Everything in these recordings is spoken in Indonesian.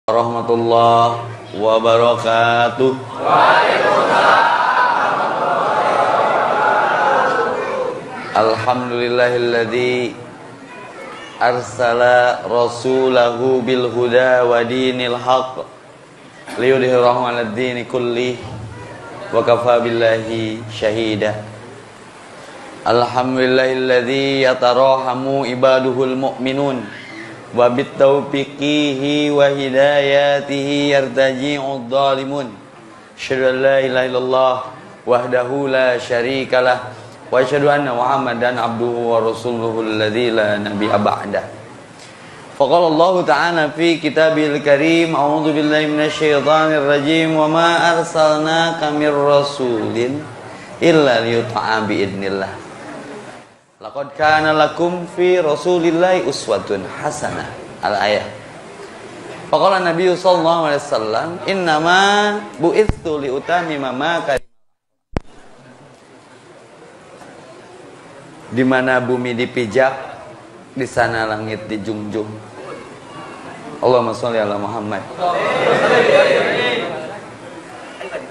Warahmatullahi wabarakatuh. Alhamdulillahilladzi arsala rasulahu bil huda wa dinil haqq liyudhhirahu 'alad dini kulli wa kafa billahi syahida. Alhamdulillahilladzi yatarahamu ibaduhul mu'minun wa bitaufiqihi wa hidayatihi yartaji'ud dhalimun. Asyhadu an la ilaha illallah wahdahu la syarikalah wa asyhadu anna Muhammadan abduhu wa rasuluhu alladzi la nabiyya ba'dah. Faqala Allah ta'ala fi kitabil karim, a'udzu billahi minasyaitonir rajim, wa ma arsalnaka mir rasulin illa liyuta'a bi idznillah. Laqad kana lakum fi rasulillahi uswatun hasanah. Al-ayah. Faqala Nabi sallallahu alaihi wasallam, innama bu'itsu liutamima ma kana. Di mana bumi dipijak, di sana langit dijunjung. Allahumma sholli ala Muhammad.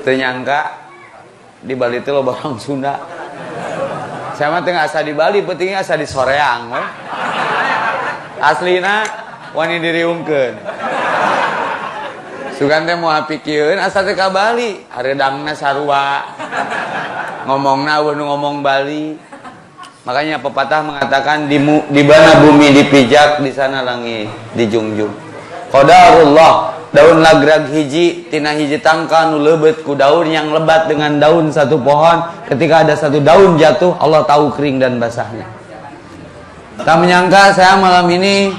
Ternyangka di Bali itu loba orang Sunda. Saya mah tengah asa di Bali, pentingnya asa di Soreang we. Aslina wani diriungkeun. Sugan teh moal pikieun asa teh ka Bali, hareudangna sarua. Ngomongna anu ngomong Bali. Makanya pepatah mengatakan di mana bumi dipijak, di sana langit dijunjung. Qadarullah, daun lagrag hiji tina hiji tangka nu leubeut ku daun yang lebat dengan daun satu pohon. Ketika ada satu daun jatuh, Allah tahu kering dan basahnya. Tak menyangka saya malam ini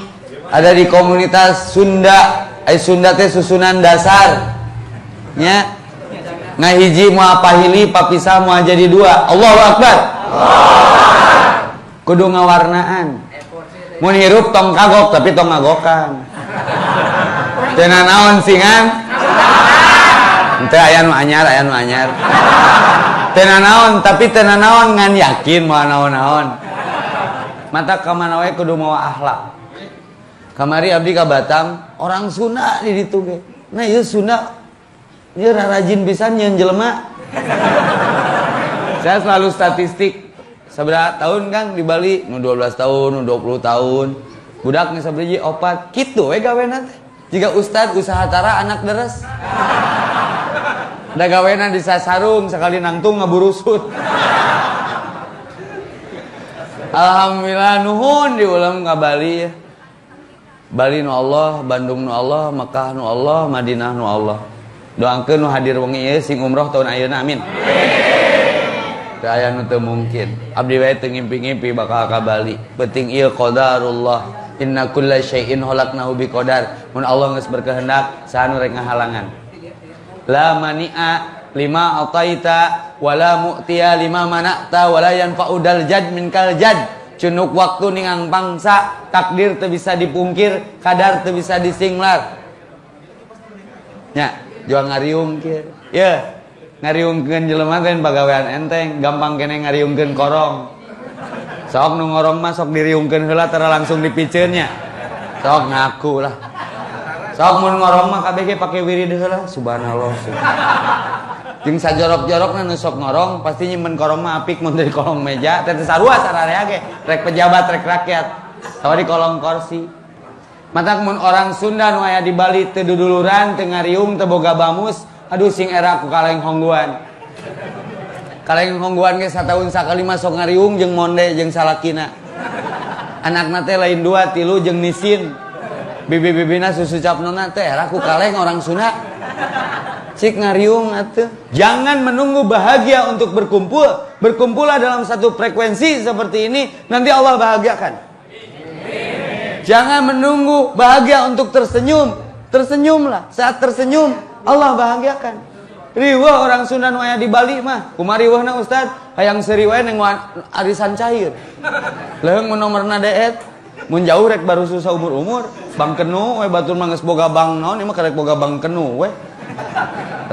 ada di komunitas Sunda. Sunda teh susunan dasar nya ngahiji moal pahili papisah moal jadi dua. Allahu Akbar. Kudu ngawarnaan. Mun hirup tong kagok tapi tong ngagokan. Teu naon singan? Teu aya nu anyar, aya nu anyar. Teu naon tapi teu naon ngan yakin moal naon-naon. Mata ka mana wae kudu mawa akhlak. Kamari abdi ka Batam, orang Sunda di ditu ge. Nah ieu Sunda ieu rajin pisan nyeun jelema. Saya selalu statistik sabaraha tahun Kang di Bali, nu 12 tahun, nu 20 tahun. Budak nu sabaraha opat, kitu we gawena teh. Jika ustad usaha tara anak deres. Da gawena di sasarung sekali nangtung ngaburusut. Alhamdulillah nuhun diulang ka Bali ya. Bali nu Allah, Bandung nu Allah, Makkah nu Allah, Madinah nu Allah. Doakeun nu hadir wengi ieu sing umroh tahun ayeuna amin. Teu aya nu teu mungkin. Abdi wae teu ngimpi-ngimpi bakal ka Bali. Penting ieu qadarullah. Inna kulla syai'in khalaqnahu biqadar. Mun Allah geus berkehendak, saha nu rek ngahalangan. La mani'a lima ataita wala mu'tiya lima mana'ta wala yanfa'u dal jad min kal jad. Cunuk waktu ningang pangsa, takdir teu bisa dipungkir, kadar teu bisa disinglar. Nya, jual ngariung kieu. Ye, ngariungkeun jelema teh pagawean enteng, gampang keneh ngariungkeun korong. Sok nu ngorong mah sok diriungkeun heula tara langsung dipikeun nya. Sok ngaku lah. Sok mun ngorong mah kabeh ge pake wirid heula, subhanallah. Jeung sajorok-jorokna nu sok ngorong pasti nyimpen korong mah apik mun dari kolong meja, teh sarua sararea ge, rek pejabat rek rakyat. Sawa di kolong kursi. Matak mun orang Sunda nu aya di Bali teu duduluran, teu ngariung, teu boga bamus, aduh sing era ku kaleng hongguan. Kaleng hongguan ge sataun sakali masuk ngariung jeung monde jeung salakina. Anakna teh lain 2, 3 jeung nisin. Bibi-bibina susu capnona teh era ku kaleng orang Sunda. Cik ngariung atuh. Jangan menunggu bahagia untuk berkumpul. Berkumpullah dalam satu frekuensi seperti ini, nanti Allah bahagiakan. Jangan menunggu bahagia untuk tersenyum. Tersenyumlah. Saat tersenyum, Allah bahagiakan. Riweuh orang Sunda nu aya di Bali mah, kumaha riweuhna Ustaz? Hayang seuri wae neng arisan cair. Leung mun nomerna deet, mun jauh rek baru susah umur-umur, bang kenu we batur mah geus boga bang naon, ieu mah karek boga bang kenu we.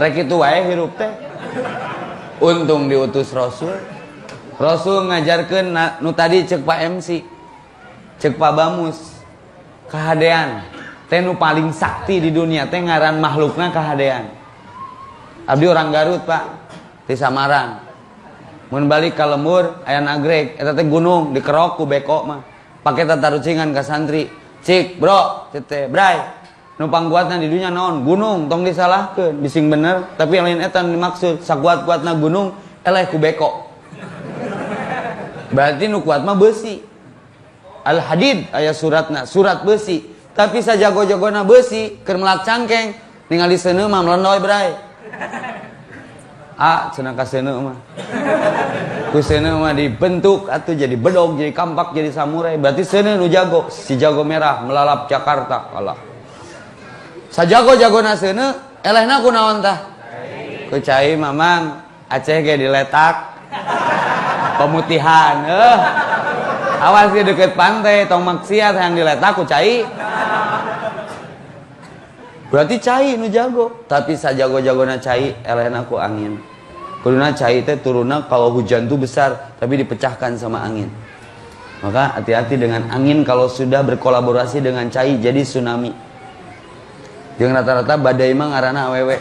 Rek kitu wae hirup teh. Untung diutus Rasul. Rasul ngajarkeun nu tadi ceuk Pak MC. Ceuk Pak Bamus. Kahadean. teh nu paling sakti di dunia teh ngaran makhlukna kahadean. Abdi orang Garut Pak, di Samarang. Mun balik ka lembur aya nagreg eta teh gunung dikerok ku beko mah. Pake tatarucingan ka santri. Cik, bro, teh bray. Nu pangguatna di dunya naon? Gunung, tong disalahkeun. Bising bener, tapi lain eta dimaksud. Sakuat-kuatna gunung eleh ku beko. Berarti nu kuat mah besi. Al-Hadid aya suratna, surat besi. Tapi sajago-jagona besi keur melak cangkeng, ningali seuneu mah melendoy bray. Cenah ka seuneu mah. Ku seuneu mah dibentuk atuh jadi bedog, jadi kampak, jadi samurai. Berarti seuneu nu jago, si jago merah melalap Jakarta kalah. Sajago-jagona seuneu elehna kunaon tah? Ku cai mamang Aceh ge diletak. Pemutihan. Awas di deket pantai tong maksiat yang diletak ku cai. Berarti cai nu jago, tapi sajago-jagona cai elehna ku angin. Kuduna cai teh turunna kalau hujan tuh besar tapi dipecahkan sama angin. Maka hati-hati dengan angin kalau sudah berkolaborasi dengan cai jadi tsunami. Yang rata-rata badai mah ngaranna awewe.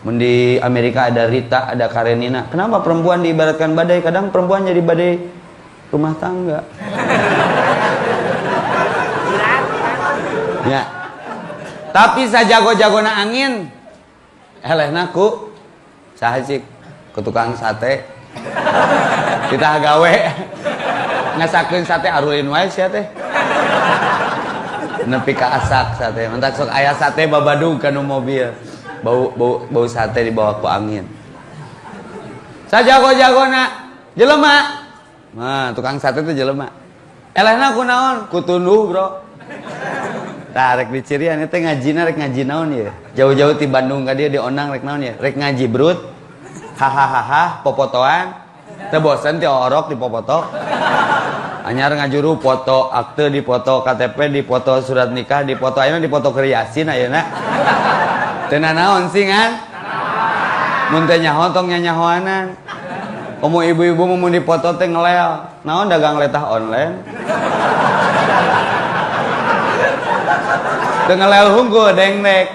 Mun di Amerika ada Rita, ada Karenina. Kenapa perempuan diibaratkan badai? Kadang perempuan jadi badai rumah tangga. Ya. Tapi sajago-jagona angin elehna ku sahajik ku tukang sate. Kita gawe ngasakeun sate arulin wae sia teh. Nepi ka asak sate. Mentak sok aya sate babadug kana mobil. Bau sate dibawa ku angin. Sajago-jagona jelema. Nah, tukang sate teh jelema. Elehna kunaon? Ku tunduh, Bro. Tah rek dicirian teh ngajina rek ngaji naon ya? Jauh-jauh ti Bandung ka dieu di Onang rek naon ya? Rek ngaji brut. Hahaha, popotoan. Teu bosen ti orok dipopotok. Anyar ngajuru foto akte dipoto, KTP dipoto, surat nikah dipoto, ayeuna dipoto keur Yasin ayeuna. Teu nanaon sing kan? Mun teh nyaho tong nyanyahoanan. Komo ibu-ibu mun dipoto teh ngelel. Naon dagang letah online? Teu ngelel hungkul dengdek.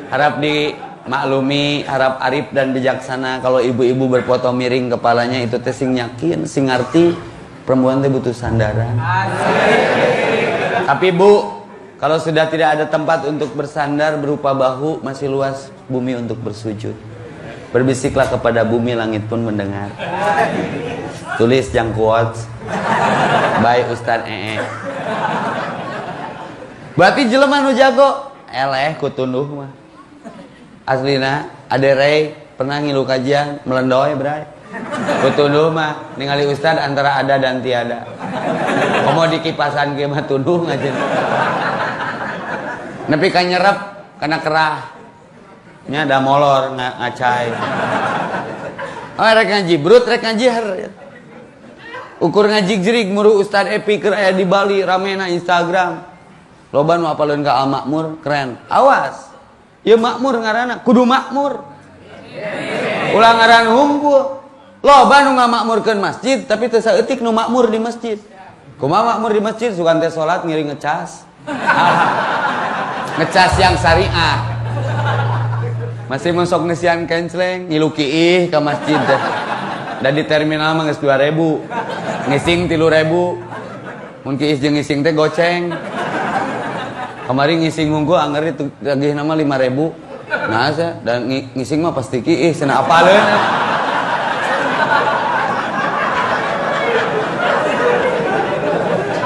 Harap dimaklumi, harap arif dan bijaksana kalau ibu-ibu berfoto miring kepalanya itu teh sing yakin, sing ngarti. Perempuan teh butuh sandaran. Tapi Bu, kalau sudah tidak ada tempat untuk bersandar berupa bahu, masih luas bumi untuk bersujud. Berbisiklah kepada bumi, langit pun mendengar. Tulis jang quotes by Ustaz Ee. Berarti jelema nu jago eleh ku tunduh mah. Aslina aderei pernah ngilu kajian melendoy bray. Kutunduh mah ningali Ustad antara ada dan tiada. Komo di kipasan ge mah tunduh ngajen. Nepi ka nyerep kana kerah. Nya ada molor ngacai. Oh rek ngaji brut rek ngaji har. Ukur ngaji jerig muru Ustad Epi keur aya di Bali ramena Instagram. Loba nu apaleun ka Al Makmur keren. Awas. Ieu makmur ngaranna kudu makmur. Ulah ngaran hungkul. Loba nu ngamakmurkeun masjid tapi teu saeutik nu makmur di masjid. Kumaha makmur di masjid sugan teh salat ngiring ngecas. Ngecas yang syariah. Masih masuk nesian kenceleng ngilu kiih ka masjid teh. Da di terminal mah geus 2000. Ngising 3000. Mun kiih jeung ngising teh goceng. Kamari ngising hungkul angger lagi nama 5000. Nah saya dan ngising mah pasti kiih cenah apaleun.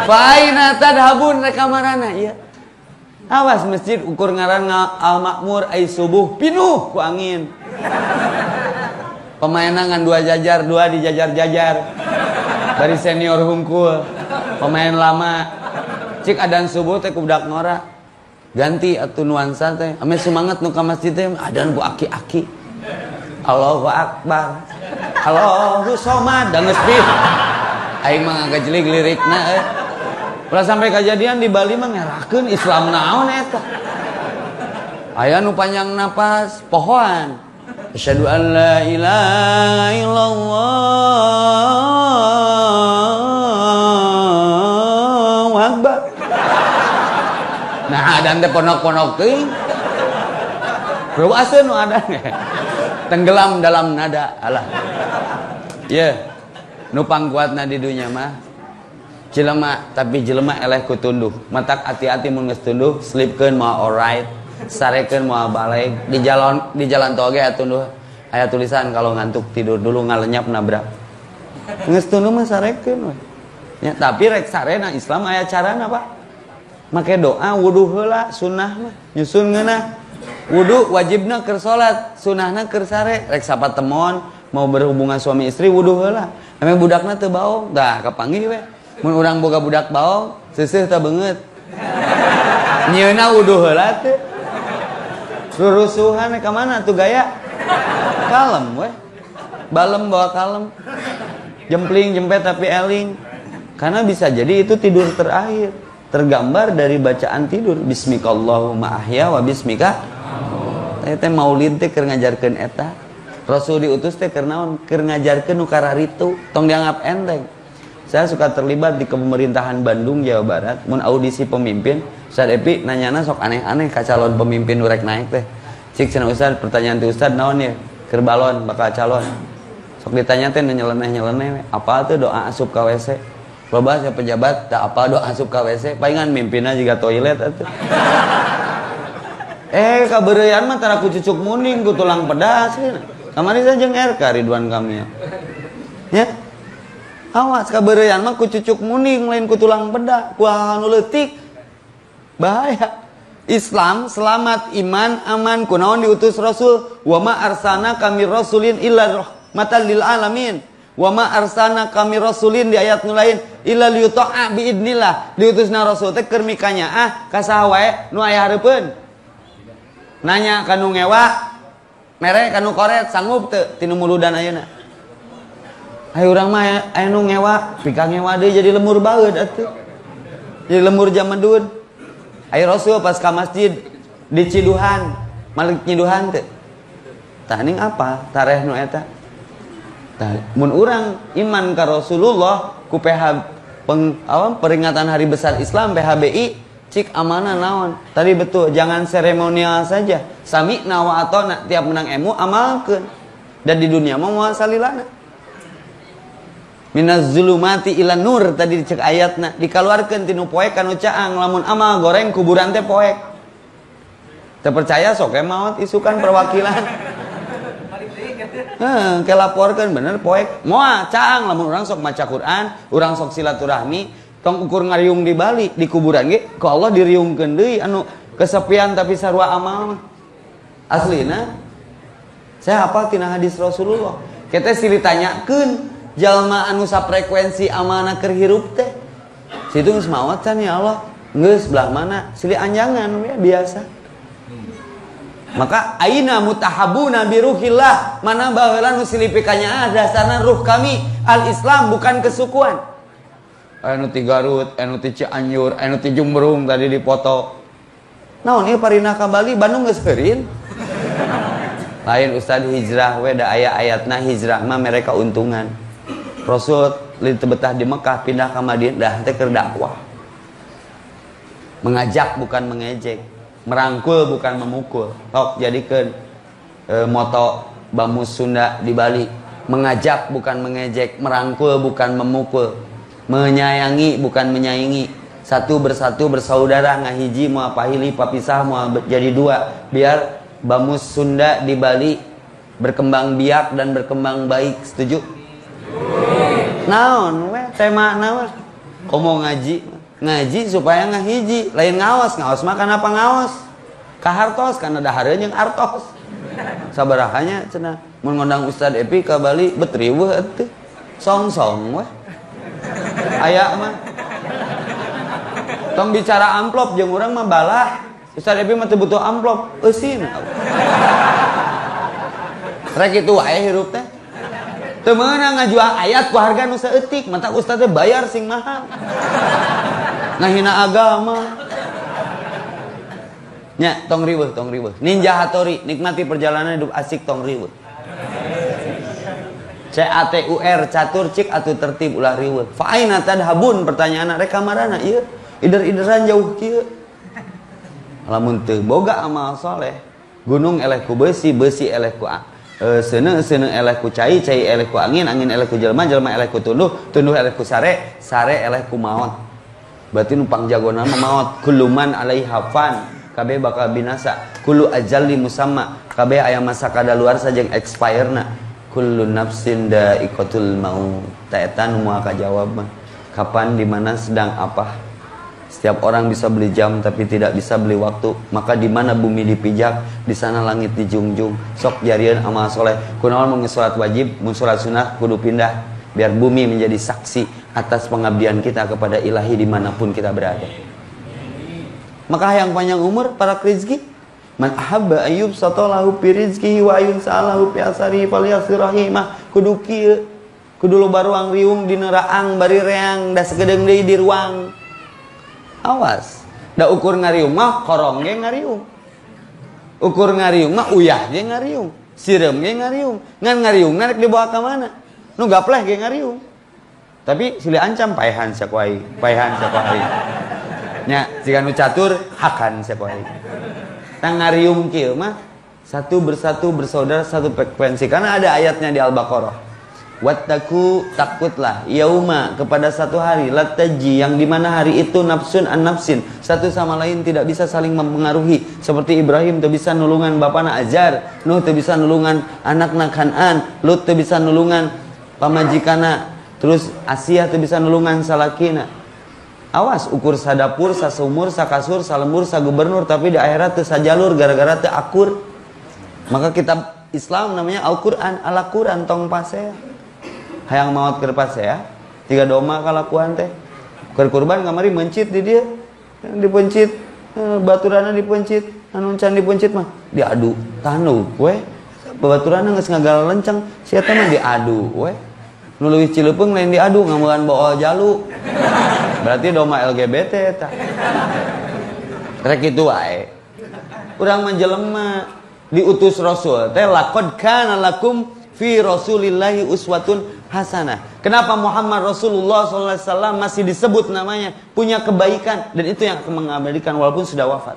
Faina tadhabun rekamarana ya. Awas masjid ukur ngaran Al Makmur ai subuh pinuh ku angin. Pemainna ngan 2 jajar, 2 dijajar-jajar. Dari senior hungkul. Pemain lama. Cik adan subuh teh ku budak ngora. Ganti atuh nuansa teh. Ame semangat nu ka masjid teh adan ku aki-aki. Allahu Akbar. Allahu Somad dan geus pih. Aing mah ngagajlig lirikna Ulah sampai kejadian di Bali mah ngerakeun Islam naon eta. Aya nu panjang napas pohon. Asyhadu an la ilaha illallah wa akbar. Nah Adan teh ponok-ponok teuing. Ruaseun nu adan. Tenggelam dalam nada. Alah. Ye. Nu pangkuatna di dunya mah jelema, tapi jelema eleh ku tunduh. Matak hati-hati mun geus tunduh, slipkeun moal alright, sarekeun moal balik. Di jalan tol ge tunduh. Aya tulisan kalau ngantuk tidur dulu ngalenyap nabrak. Geus tunduh mah sarekeun we. Ya, tapi rek sarena Islam aya carana, Pak. Make doa wudu heula, sunnah mah nyusun ngeunah. Wudu wajibna keur salat, sunnahna keur sare. Rek sapatemon mau berhubungan suami istri wudu heula. Ame budakna teu baong, dah kapanggih we. Mun urang boga budak baong, seuseuh teh beungeut. Nyieunna wudu heula teh. Rurusuhan ka mana tuh gaya? Kalem we. Balem bawa kalem. Jempling jempet tapi eling. Karena bisa jadi itu tidur terakhir. Tergambar dari bacaan tidur. Bismikallahumma ahya wa bismika. Teh maulid teh keur ngajarkeun eta. Rasul diutus teh keur naon? Keur ngajarkeun nu kararitu. Tong dianggap enteng. Saya suka terlibat di pemerintahan Bandung, Jawa Barat. Mun audisi pemimpin, Ustaz Epi nanyana sok aneh-aneh ka calon pemimpin nu rek naik teh. Cik cenah Ustaz, pertanyaan ti Ustaz naon ya? Keur balon bakal calon. Sok ditanya teh nyeleneh-nyeleneh, apa tuh doa asup ka WC? Loba saya pejabat, tak apa doa asup ka WC, palingan mimpinna juga toilet atuh. Kabeureuyan mah tara ku cucuk muning ku tulang pedas. Kamari saja jeung RK Ridwan Kamil. Ya. Awas kabeureuyan mah ku cucuk muning lain ku tulang pedas, ku anu leutik. Bahaya. Islam selamat, iman aman, kunaon diutus Rasul, wa ma arsana kami rasulin illa rahmatan lil alamin. Wa ma arsana kami rasulin di ayat nu lain illa liyuta'a bi idnillah. Diutusna Rasul teh keur mikanyaah ka saha wae nu aya hareupeun. Nanya kanu ngewa, mere kanu koret sanggup teu tinu muludan ayeuna. Hayu urang mah aya nu ngewa, pika ngewa deui jadi lemur baeud atuh. Jadi lemur jamadun. Ayo Rasul pas ka masjid di Ciduhan, Malik Ciduhan teh. Tah ning apa? Tareh nu eta. Tah mun urang iman ka Rasulullah ku peringatan Hari Besar Islam PHBI cik amanah naon. Tadi betul, jangan seremonial saja. Sami'na wa ata'na, tiap menang emu amalkeun. Dan di dunia mah moal salilana. Minaz zulumati ila nur tadi dicek ayatna, dikaluarkeun tinu poek kanu caang, lamun amal goreng kuburan teh poek. Teu percaya sok maot isukan perwakilan. Kelaporkeun bener poek. Moal caang lamun urang sok maca Quran, urang sok silaturahmi, tong ukur ngariung di Bali, di kuburan ge ku Allah diriungkeun deui anu kesepian tapi sarua amal mah. Aslina saya hafal tina hadis Rasulullah. Kita silih tanyakeun jalma anu saprekuensi amanah keur hirup teh. Situ geus maot can ya Allah. Geus belah mana? Silih anjangan ya biasa. Maka aina mutahabuna bi ruhillah, mana baheula nu silih pikanyaah dasarna ruh kami al-Islam bukan kesukuan. Anu ti Garut, anu ti Cianjur, anu ti Jumbrung tadi dipoto. Naon ieu parina ka Bali, Bandung geus heureun. Lain Ustaz hijrah we da aya ayatna hijrah mah mereka untungan. Rasul teu betah di Mekah pindah ka Madinah dah teh keur dakwah. Mengajak bukan mengejek, merangkul bukan memukul. Tok jadikeun moto Bamus Sunda di Bali. Mengajak bukan mengejek, merangkul bukan memukul. Menyayangi bukan menyaingi. Satu bersatu bersaudara, ngahiji moal pahili papisah moal jadi dua. Biar Bamus Sunda di Bali berkembang biak dan berkembang baik. Setuju? Naon we temana mah komo ngaji supaya ngahiji lain ngaos mah kenapa ngaos kahartos karena dahareun jeung artos sabarahanya cenah mun ngundang Ustaz Epi ka Bali betriweuh atuh song-song we aya mah tong bicara amplop jeung urang mah balah Ustaz Epi mah teu butuh amplop eusin rek kitu wae hirup teh teu meunang ngajual ayat ku harga nu saeutik, mata ustaz teh bayar sing mahal. Ngahina agama. Nya, tong riweuh. Ninja Hattori, nikmati perjalanan hidup asik tong riweuh. CATUR, catur cik atuh tertib ulah riweuh. Fa aina tadhabun pertanyaan rek kamarana ieu. Ider-ideran jauh kieu. lamun teu boga amal soleh, gunung eleh ku besi, besi eleh ku seuneu eleh ku cai, cai eleh ku angin, angin eleh ku jelema, jelema eleh ku tunduh, tunduh eleh ku sare, sare eleh ku maot. Berarti numpang jagona mah maot. Kullu man alaiha fan, kabeh bakal binasa. Kullu ajalli musamma, kabeh aya masa kadaluarsa jeung expire-na. Kullu nafsin da'iqatul maut. Ta eta nu moal kajawab mah. Kapan, di mana, sedang apa? Setiap orang bisa beli jam tapi tidak bisa beli waktu. Maka di mana bumi dipijak, di sana langit dijunjung. Sok jarieun amal soleh. Kunaon mun salat wajib, mun salat sunah kudu pindah biar bumi menjadi saksi atas pengabdian kita kepada Ilahi dimanapun kita berada. Maka yang panjang umur para rezeki. Man ahabba ayyub satalahu fi rizqihi wa ayun sa'alahu fi asari falyasirahimah. Kudu kieu, kudu loba ruang riung dina raang bari reang da sagedeung deui di ruang. Awas, da ukur ngariung mah korong ge ngariung. Ukur ngariung mah uyah ge ngariung, sireum ge ngariung. Ngan ngariung rek dibawa ka mana? Nu gapleh ge ngariung. Tapi silih ancam paehan sakuai, paehan sakuai. Nya jika nu catur hakan sakuai. Tang ngariung kieu mah satu bersatu bersaudara satu frekuensi. Karena ada ayatnya di Al-Baqarah. Wattaku, takutlah yauma, kepada satu hari lataji, yang dimana hari itu nafsun an nafsin, satu sama lain tidak bisa saling mempengaruhi. Seperti Ibrahim tu bisa nulungan bapana Azar, Nuh tu bisa nulungan anakna Kan'an, Lut tu bisa nulungan pamajikana, terus Asia tu bisa nulungan salakina. Awas, ukur sadapur, sasumur, sakasur, salembur, sagubernur, tapi di akhirat teu sajalur gara-gara teu akur. Maka kitab Islam namanya Al-Quran, Al-Quran tong pasea. Hayang maot keur pasea, 3 doma kalakuan teh. Keur kurban kamari mencit di dia. Dipencit, baturana dipencit, anu can dipencit mah diadu. Tanu we. Baturana geus ngagala lenceng, sia teh mah diadu we. Nu leuwih cileupeung lain diadu ngamulan bawa jalu. Berarti doma LGBT eta. Rek kitu wae. Urang menjelema diutus Rasul teh laqad kana lakum fi Rasulillahi uswatun hasanah. Kenapa Muhammad Rasulullah SAW masih disebut namanya, punya kebaikan, dan itu yang akan mengabadikan walaupun sudah wafat.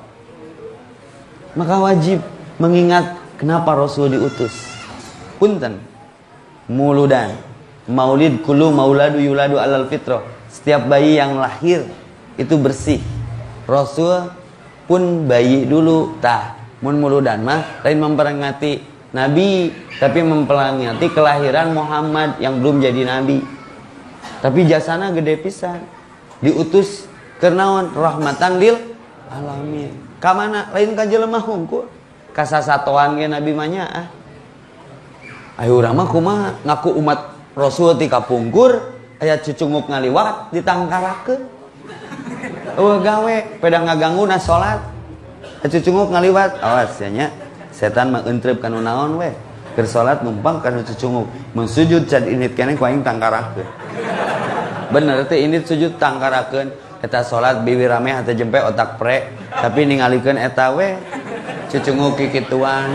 Maka wajib mengingat kenapa Rasul diutus. Punten muludan maulid kullu mauladu yuladu alal fitrah. Setiap bayi yang lahir itu bersih. Rasul pun bayi dulu tah. Mun muludan mah lain memperingati Nabi, tapi memperingati kelahiran Muhammad yang belum jadi Nabi. Tapi jasana gede pisan. Diutus kernaon rahmatan lil alamin. Ka mana? Lain ka jelema hungkul. Ka sasatoan ge Nabi mah nya ah. Ayo urang mah kumaha ngaku umat Rasul ti kapungkur, aya cucunguk ngaliwat ditangkarakeun. Eueuh gawe pedang ngaganggu na salat. Cucunguk ngaliwat, awas ya nya. Setan mah entrep kanu naon we. Keur salat numpang kanu cucunguk. Mun sujud can init keneh ku aing tangkarakeun. Bener teh init sujud tangkarakeun. Eta salat bibir rame hate jempe otak pre, tapi ningalikeun eta we. Cucunguk kikituan.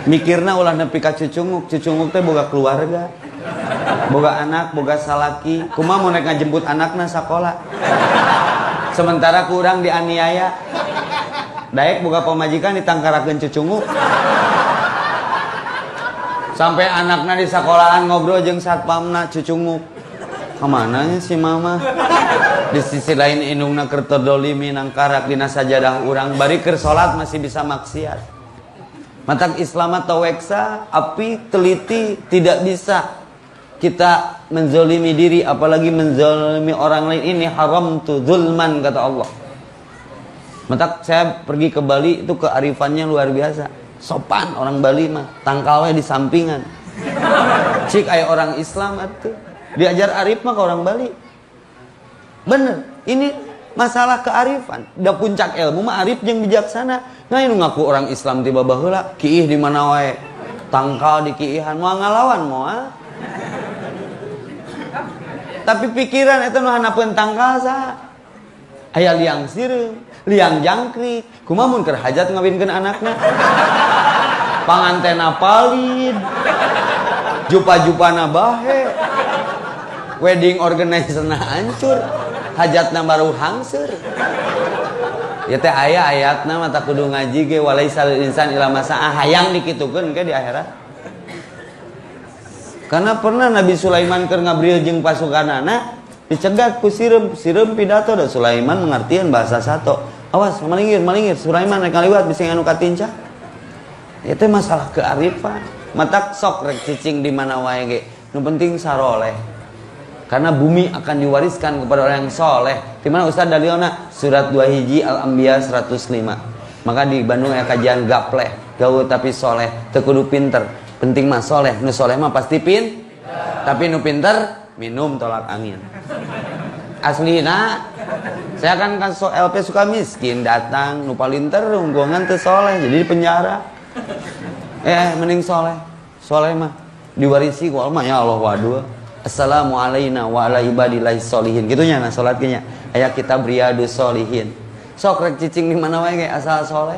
Mikirna ulah nepi ka cucunguk. Cucunguk teh boga keluarga. Boga anak, boga salaki. Kumaha mun rek ngajemput anakna sakola. Sementara kurang dianiaya. Daek boga pamajikan ditangkarakeun cucunguk. Sampai anakna di sekolahan ngobrol jeung satpamna cucunguk. Kamananya si mama? Di sisi lain indungna keur terdolimi nangkarak dina sajadah urang bari keur salat masih bisa maksiat. Matak Islam atau weksa, api teliti tidak bisa kita menzolimi diri apalagi menzolimi orang lain. Ini haram tu zulman kata Allah. Matak saya pergi ke Bali itu kearifannya luar biasa. Sopan orang Bali mah, tangkalnya di sampingan. Cik aya orang Islam atuh. Diajar arif mah ke orang Bali. Bener, ini masalah kearifan. Da puncak ilmu mah arif jeung bijaksana. Nah ini ngaku orang Islam tiba baheula, kiih di mana wae. Tangkal di kiihan moal ngalawan moal. Tapi pikiran eta nu hanapeun tangkal saha? Aya liang sireum, liang jangkrik. Kumaha mun keur hajat ngawinkeun anakna? Pangantena palid. Jupa-jupana bahe. Wedding organizer-na hancur. Hajatna baru hangseur. Ya teh aya ayatna mata kudu ngaji ge walaisal insan ila masa'a hayang dikitukeun ke di akhirat. Karena pernah Nabi Sulaiman keur ngabril jeung pasukanana dicegat ku sireum pidato da Sulaiman mengartian bahasa sato. Awas malingir Sulaiman rek ngaliwat bisi anu katinca. Itu masalah kearifan. Matak sok rek cicing di mana wae ge. Nu penting saroleh. Karena bumi akan diwariskan kepada orang yang soleh. Di mana Ustaz dalilna surat 2 hiji Al-Anbiya 105. Maka di Bandung aya kajian gapleh, gaul tapi soleh, teu kudu pinter. Penting mah soleh. Nu soleh mah pasti tapi nu pinter minum tolak angin. Aslina saya kan LP suka miskin datang nu palinter unggongan teu soleh jadi di penjara. Mending soleh mah diwarisi ku Allah ya Allah wadua. Assalamualaikum wa ala ibadillahi sholihin. Gitunya nah salat ge nya. Aya kitab Riyadus Sholihin. Sok rek cicing di mana wae ge asal soleh.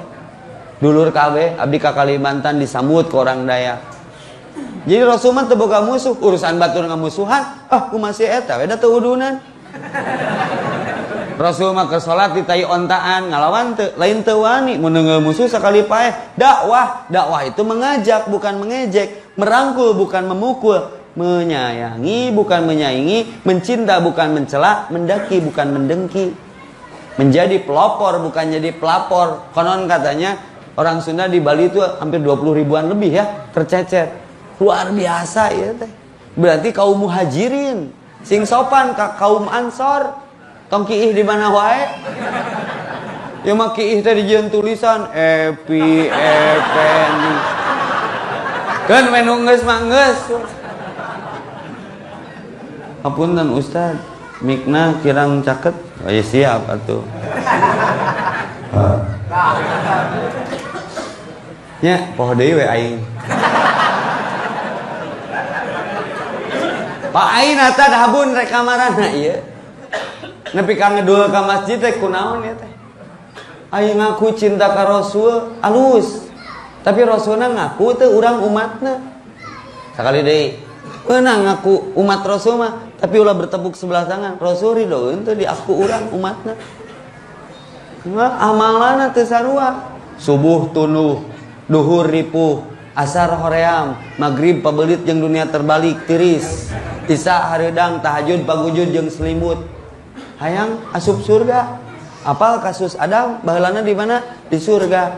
Dulur kabeh abdi ka Kalimantan disambut ke orang Dayak. Jadi Rasulullah teu boga musuh, urusan batur ngamusuhan, ku masih eta we da teu udunan. Rasul mah keur salat di tai ontaan ngalawan teu lain teu wani mun neungeul musuh sakali paeh. Dakwah itu mengajak bukan mengejek, merangkul bukan memukul, menyayangi bukan menyaingi, mencinta bukan mencela, mendaki bukan mendengki. Menjadi pelopor bukan jadi pelapor. Konon katanya orang Sunda di Bali itu hampir 20 ribuan lebih ya tercecer. Luar biasa ya teh. Berarti kaum muhajirin sing sopan ka kaum ansor. Tong kiih di mana wae. Ya mah kiih teh dijieun tulisan Epi Effendi. Kan menu geus mah geus. Apunten Ustaz, mikna kirang caket. Oh ya siap atuh. Nya poho deui we aing. Pak aing eta dabun rek kamarana ieu. Nepi ka ngedul ka masjid teh kunaon ya teh? Aing ngaku cinta ka Rasul alus. Tapi Rasulna ngaku teh urang umatna. Sakali deui. Beunang ngaku umat Rasul mah, tapi ulah bertepuk sebelah tangan. Rasul ridhoeun teh di aku urang umatna. Amalana teu sarua. Subuh tunduh, duhur ripuh, asar hoream, magrib pabelit jeung dunia terbalik tiris. Isya hareudang, tahajud pagujud jeung selimut. Hayang asup surga. Apal kasus Adam baheulana di mana? Di surga.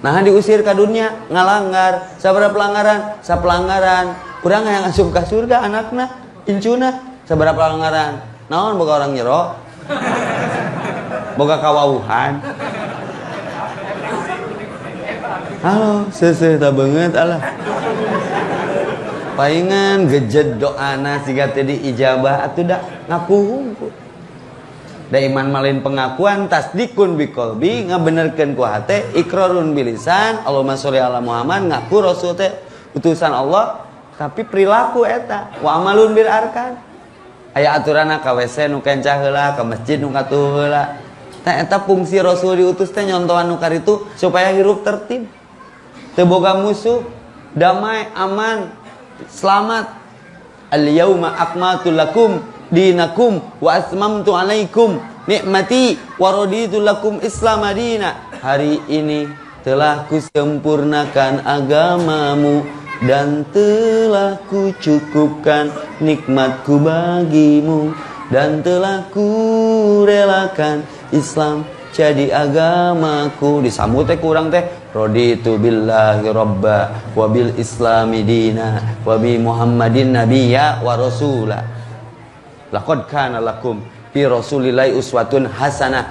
Nah diusir ka dunia ngalanggar. Sabaraha pelanggaran? Sapelanggaran. Urang hayang asup ka surga anakna, incuna. Sabaraha pelanggaran? Naon boga orang nyero? Boga kawauhan. Halo, seuseuh ta beungeut alah. Paingan gejed doana siga teh diijabah atuh da ngapuhung. Da iman malin pengakuan tasdikun biqalbi ngabenerkeun ku hate, iqrarun bilisan, Allahumma sholli ala Muhammad ngaku Rasul teh utusan Allah, tapi perilaku eta wa amalun bil arkan. Aya aturana ka WC nu kencah heula, ka masjid nu katuh heula. Tah eta fungsi Rasul diutus teh nyontohan nu karitu supaya hirup tertib. Teu boga musuh, damai, aman, selamat. Al-yauma akmaltu lakum dinakum wa atmamtu alaikum nikmati wa raditu lakum Islam madina. Hari ini telah kusempurnakan agamamu dan telah kucukupkan nikmatku bagimu dan telah kurelakan Islam jadi agamaku. Disambut teh kurang teh raditu billahi robba wa bil islami dina wa bi muhammadin nabiyya wa rasula. Laqad kana lakum fi rasulillahi uswatun hasanah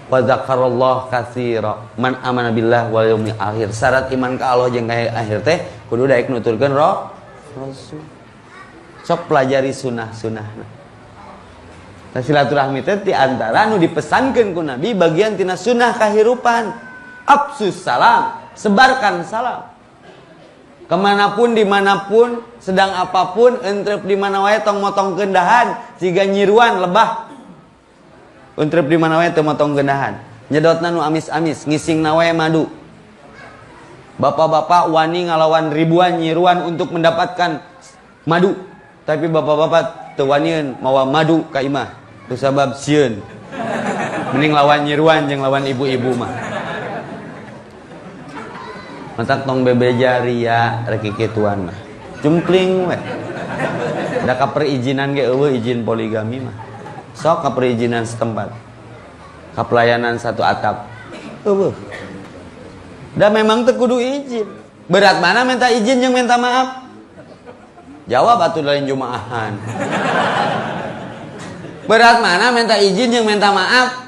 wa dzakarallahu katsira man amana billah wal yaumil akhir. Syarat iman ka Allah jeung ka akhir teh kudu daek nuturkeun Rasul. Sok pelajari sunah-sunahna. Silaturahmi teh di antara nu dipesankeun ku Nabi bagian tina sunnah kahirupan. Absus salam, sebarkan salam. Kemanapun dimanapun, sedang apapun, entrep di mana wae tong motong kendahan, siga nyiruan lebah. Entrep di mana wae tong motong kendahan. Nyedotna nu amis-amis, ngisingna wae madu. Bapak-bapak wani ngalawan ribuan nyiruan untuk mendapatkan madu, tapi bapak-bapak teu wanieun mawa madu ka imah. Kusabab sieun. Mending lawan nyiruan jeung lawan ibu-ibu mah. Matak tong bebeja ria rek kituan mah. Jumpling we. Da ka perizinan ge eueuh izin poligami mah. Sok ka perizinan setempat. Ka pelayanan satu atap. Eueuh. Da memang teu kudu izin. Berat mana minta izin jeung minta maaf? Jawab atuh lain jumaahan. Berat mana minta izin jeung minta maaf?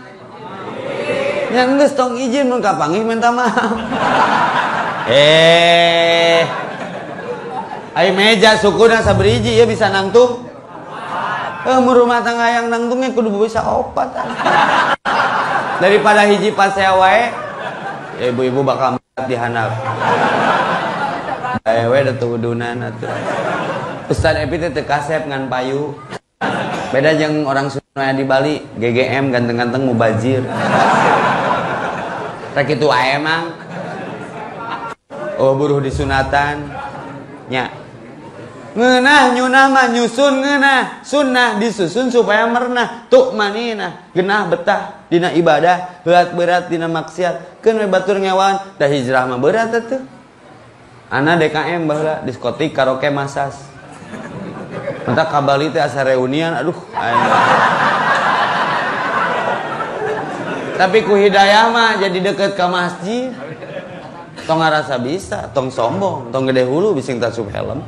Nya geus tong izin mun kapanggih minta maaf. Ai meja sukuna saberiji ya bisa nangtung. Mun rumah tangga yang nangtungnya kudu bisa opat. Daripada hiji pasea wae, ibu-ibu bakal dihanap. Bae we da tudunan atuh. Ustaz Epi teh teu kasep ngan payu. Beda jeung orang Sunda di Bali, GGM ganteng-ganteng mubazir. Rek kitu wae emang. Oh buruh disunatan nya ngeunah nyunah mah nyusun ngeunah sunnah disusun supaya merenah tuk manina genah betah dina ibadah berat dina maksiat keun we batur ngewan da hijrah mah berat atuh ana DKM baheula diskotik karaoke masas mentak ka Bali teh asa reunian aduh tapi ku hidayah mah jadi deket ka masjid. Tong ngarasa bisa, tong sombong, tong gede hulu bising tasub helm.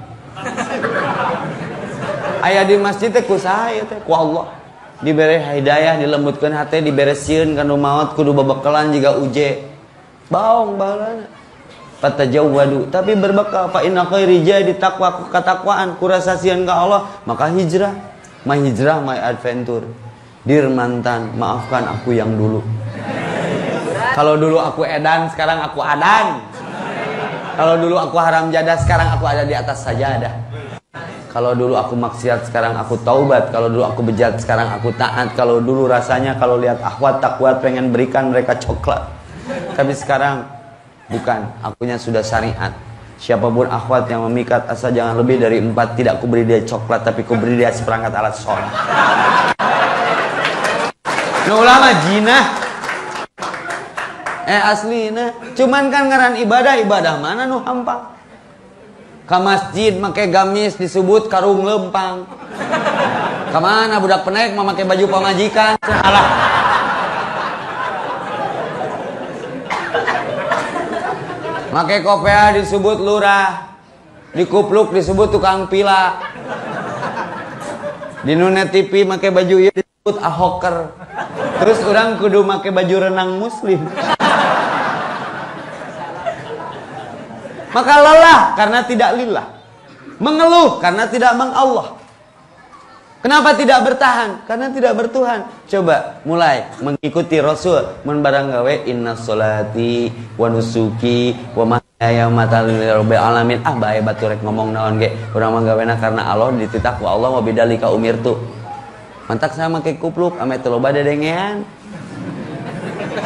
Aya di masjid teh ku saha teh ku Allah. Dibere hidayah, dilembutkeun hate, diberesieun kanu maot kudu babakalan jiga uje. Baong baheulana. Fatajawwadu, tapi berbekal fa inna khairi jadi taqwa katakwaan kurasa sieun ka Allah, maka hijrah. My hijrah, my adventure. Dir mantan, maafkan aku yang dulu. Kalau dulu aku edan, sekarang aku adan. Kalau dulu aku haram jadah, sekarang aku ada di atas sajadah. Kalau dulu aku maksiat, sekarang aku taubat. Kalau dulu aku bejat, sekarang aku taat. Kalau dulu rasanya kalau lihat akhwat takwat pengen berikan mereka coklat. Tapi sekarang bukan, akunya sudah syariat. Siapapun akhwat yang memikat asal jangan lebih dari 4, tidak ku beri dia coklat, tapi ku beri dia seperangkat alat sholat. Nah ulama jinah. Aslina, cuman kan ngaran ibadah mana nu hampang. Ka masjid make gamis disebut karung lempang. Kamana budak penek memakai baju pamajikan. Alah. Make kopea disebut lurah. Dikupluk disebut tukang pila. Di Nunet TV make baju ieu disebut ahoker. Terus orang kudu make baju renang muslim. Maka lelah karena tidak lillah. Mengeluh karena tidak mengallah. Kenapa tidak bertahan? Karena tidak bertuhan. Coba mulai mengikuti Rasul. Mun barang gawe inna sholati wa nusuki wa mahyaya wa mamati lillahil alamin. Bae batur rek ngomong naon ge. Urang mah gawena karena Allah dititak ku Allah wa bidzalika umirtu. Mantak saya make kupluk ame teu loba dedengean.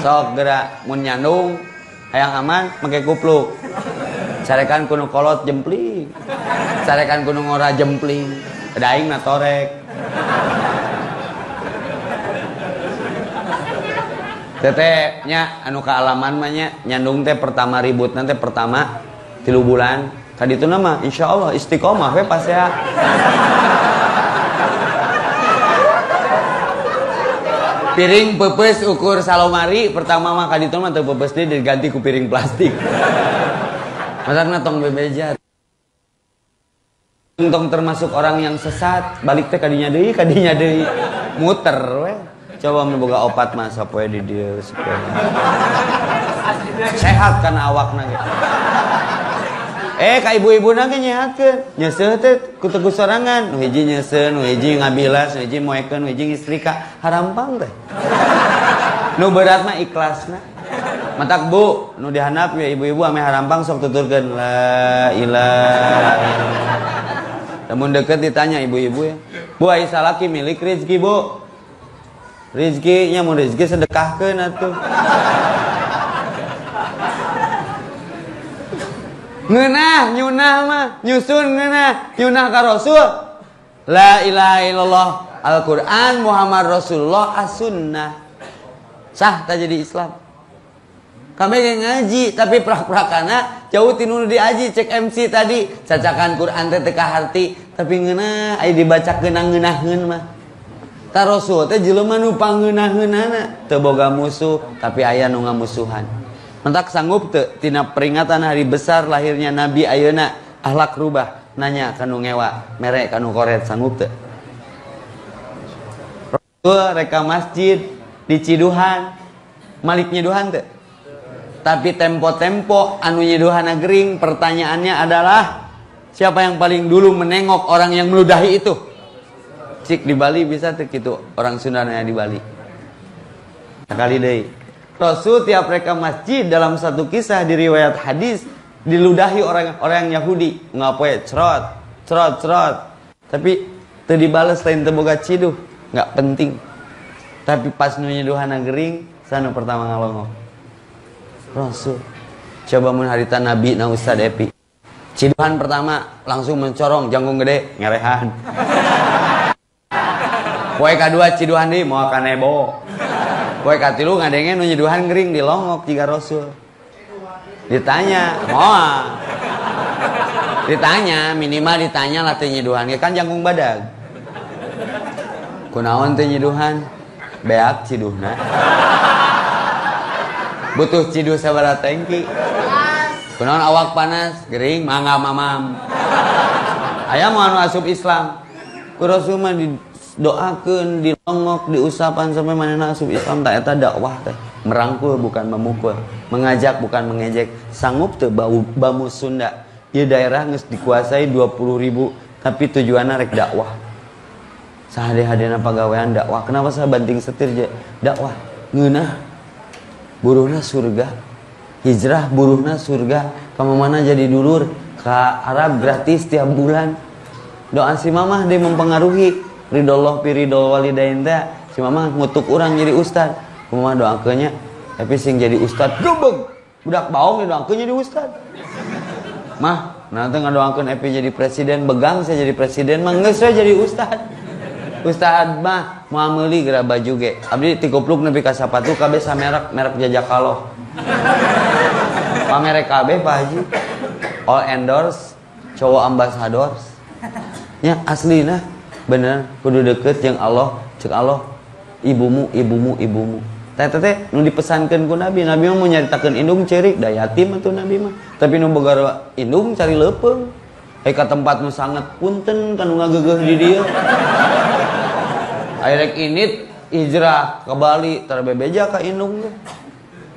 Sok geura mun nyandung hayang aman make kupluk. Sarekan kuno kolot jempling. Sarekan kuno ngora jempling. Daing na torek. Tete nya anu kaalaman mah nya nyandung teh pertama ribut nanti pertama 3 bulan. Kadituna mah insyaallah istiqomah we pas ya. Piring pepes ukur salomari pertama mah kadituna mah teu pepes deui diganti ku piring plastik. Masakna tong bebeja. Tong termasuk orang yang sesat, balik teh kadinya deui, muter we. Coba memboga opat mah sapoe di dieu supaya sehat kana awakna ge. Ka ibu-ibuna ge nyehatkeun. Nyeuseuh teh ku teguh sorangan, nu hiji nyeuseun, nu hiji ngabilas, nu hiji moekeun, nu hiji istrika, harampang teh. Nu berat mah ikhlasna. Matak bu, nu dihandap ya ibu-ibu ame harampang sok tuturkeun la ilaha illallah. Namun deket ditanya ibu-ibu ya, bu ai salaki milik rezeki bu. Rezekinya mau rezeki sedekahkeun atuh. Ngeunah nyunah mah nyusun ngeunah nyunah ka Rasul. La ilaha illallah Al-Qur'an Muhammad Rasulullah as-sunnah. Sah tak jadi Islam. Kami ngaji tapi prak-prakana jauh tinu diaji cek MC tadi cacakan Quran teh teka harti tapi ngeunah aya dibaca ngeunah-ngeunaheun mah. Ta Rasul teh jelema nu pangeunah-ngeunana teu boga musuh tapi aya nu ngamusuhan. Mentak sanggup teu tina peringatan hari besar lahirnya Nabi ayeuna akhlak rubah nanya kanu ngewa mere kanu koret sanggup teu? Rasul reka masjid di Ciduhan Malik nyeduhan teu? Tapi tempo-tempo anu nyeduhan gering pertanyaannya adalah siapa yang paling dulu menengok orang yang meludahi itu? Cik di Bali bisa tuh gitu orang Sundanya di Bali. Sekali deui. Rasul tiap reka masjid dalam satu kisah di riwayat hadis diludahi orang Yahudi ngapoe cerot. Tapi teu dibales lain teu boga ciduh, enggak penting. Tapi pas nu nyeduhan gering sana pertama ngalongok. Rasul. Coba mun harita Nabi na Ustad Epi. Ciduhan pertama langsung mencorong janggung gede ngerehan. Poe kadua ciduhan deui moal kanebo. Poe katilu ngadenge nu nyeduhan gering dilongok jiga Rasul. Ditanya, moal. Ditanya, minimal ditanya lah teh nyeduhan kan janggung badag. Kunaon teh nyeduhan? Beak ciduhna. Butuh ciduh sabaraha tangki. Kunaon awak panas, gering mangga mamam. Aya mau anu asup Islam. Ku Rasul mah didoakeun, dilongok, diusapan sampai manehna asup Islam tak eta dakwah teh. Merangkul bukan memukul, mengajak bukan mengejek. Sanggup teu bamu Sunda. Ieu daerah geus dikuasai 20.000 tapi tujuanna rek dakwah. Sahade-hadena pagawean dakwah. Kenapa saya banting setir je? Dakwah ngeunah buruhna surga. Hijrah buruhna surga. Kamu mana jadi dulur ka Arab gratis tiap bulan. Doa si mamah dia mempengaruhi ridollah pi ridol walidain teh. Si mamah ngutuk urang jadi ustad. Kumaha doakeunnya? Tapi sing jadi ustad gebeg. Budak baong didoakeun jadi ustad. Mah, nanti ngadoakeun Epi jadi presiden, begang saya jadi presiden mah geus we jadi ustad. Ustad mah moal meuli geura baju ge. Abdi tikupluk nepi ka sapatu kabeh merek Jajakaloh. Pamerek kabeh Pak Haji. All endorse, cowok ambassadors. Ya aslina bener kudu deket jeung Allah, ceuk Allah ibumu. Teh nu dipesankeun ku Nabi mah mau nyaritakeun indung ceurik da yatim atuh Nabi mah. Tapi nu boga indung cari leupeung. Ka tempat nu sangat punten kanu ngageugeuh di dieu. Airek init hijrah ke Bali terbebeja ka indung teh.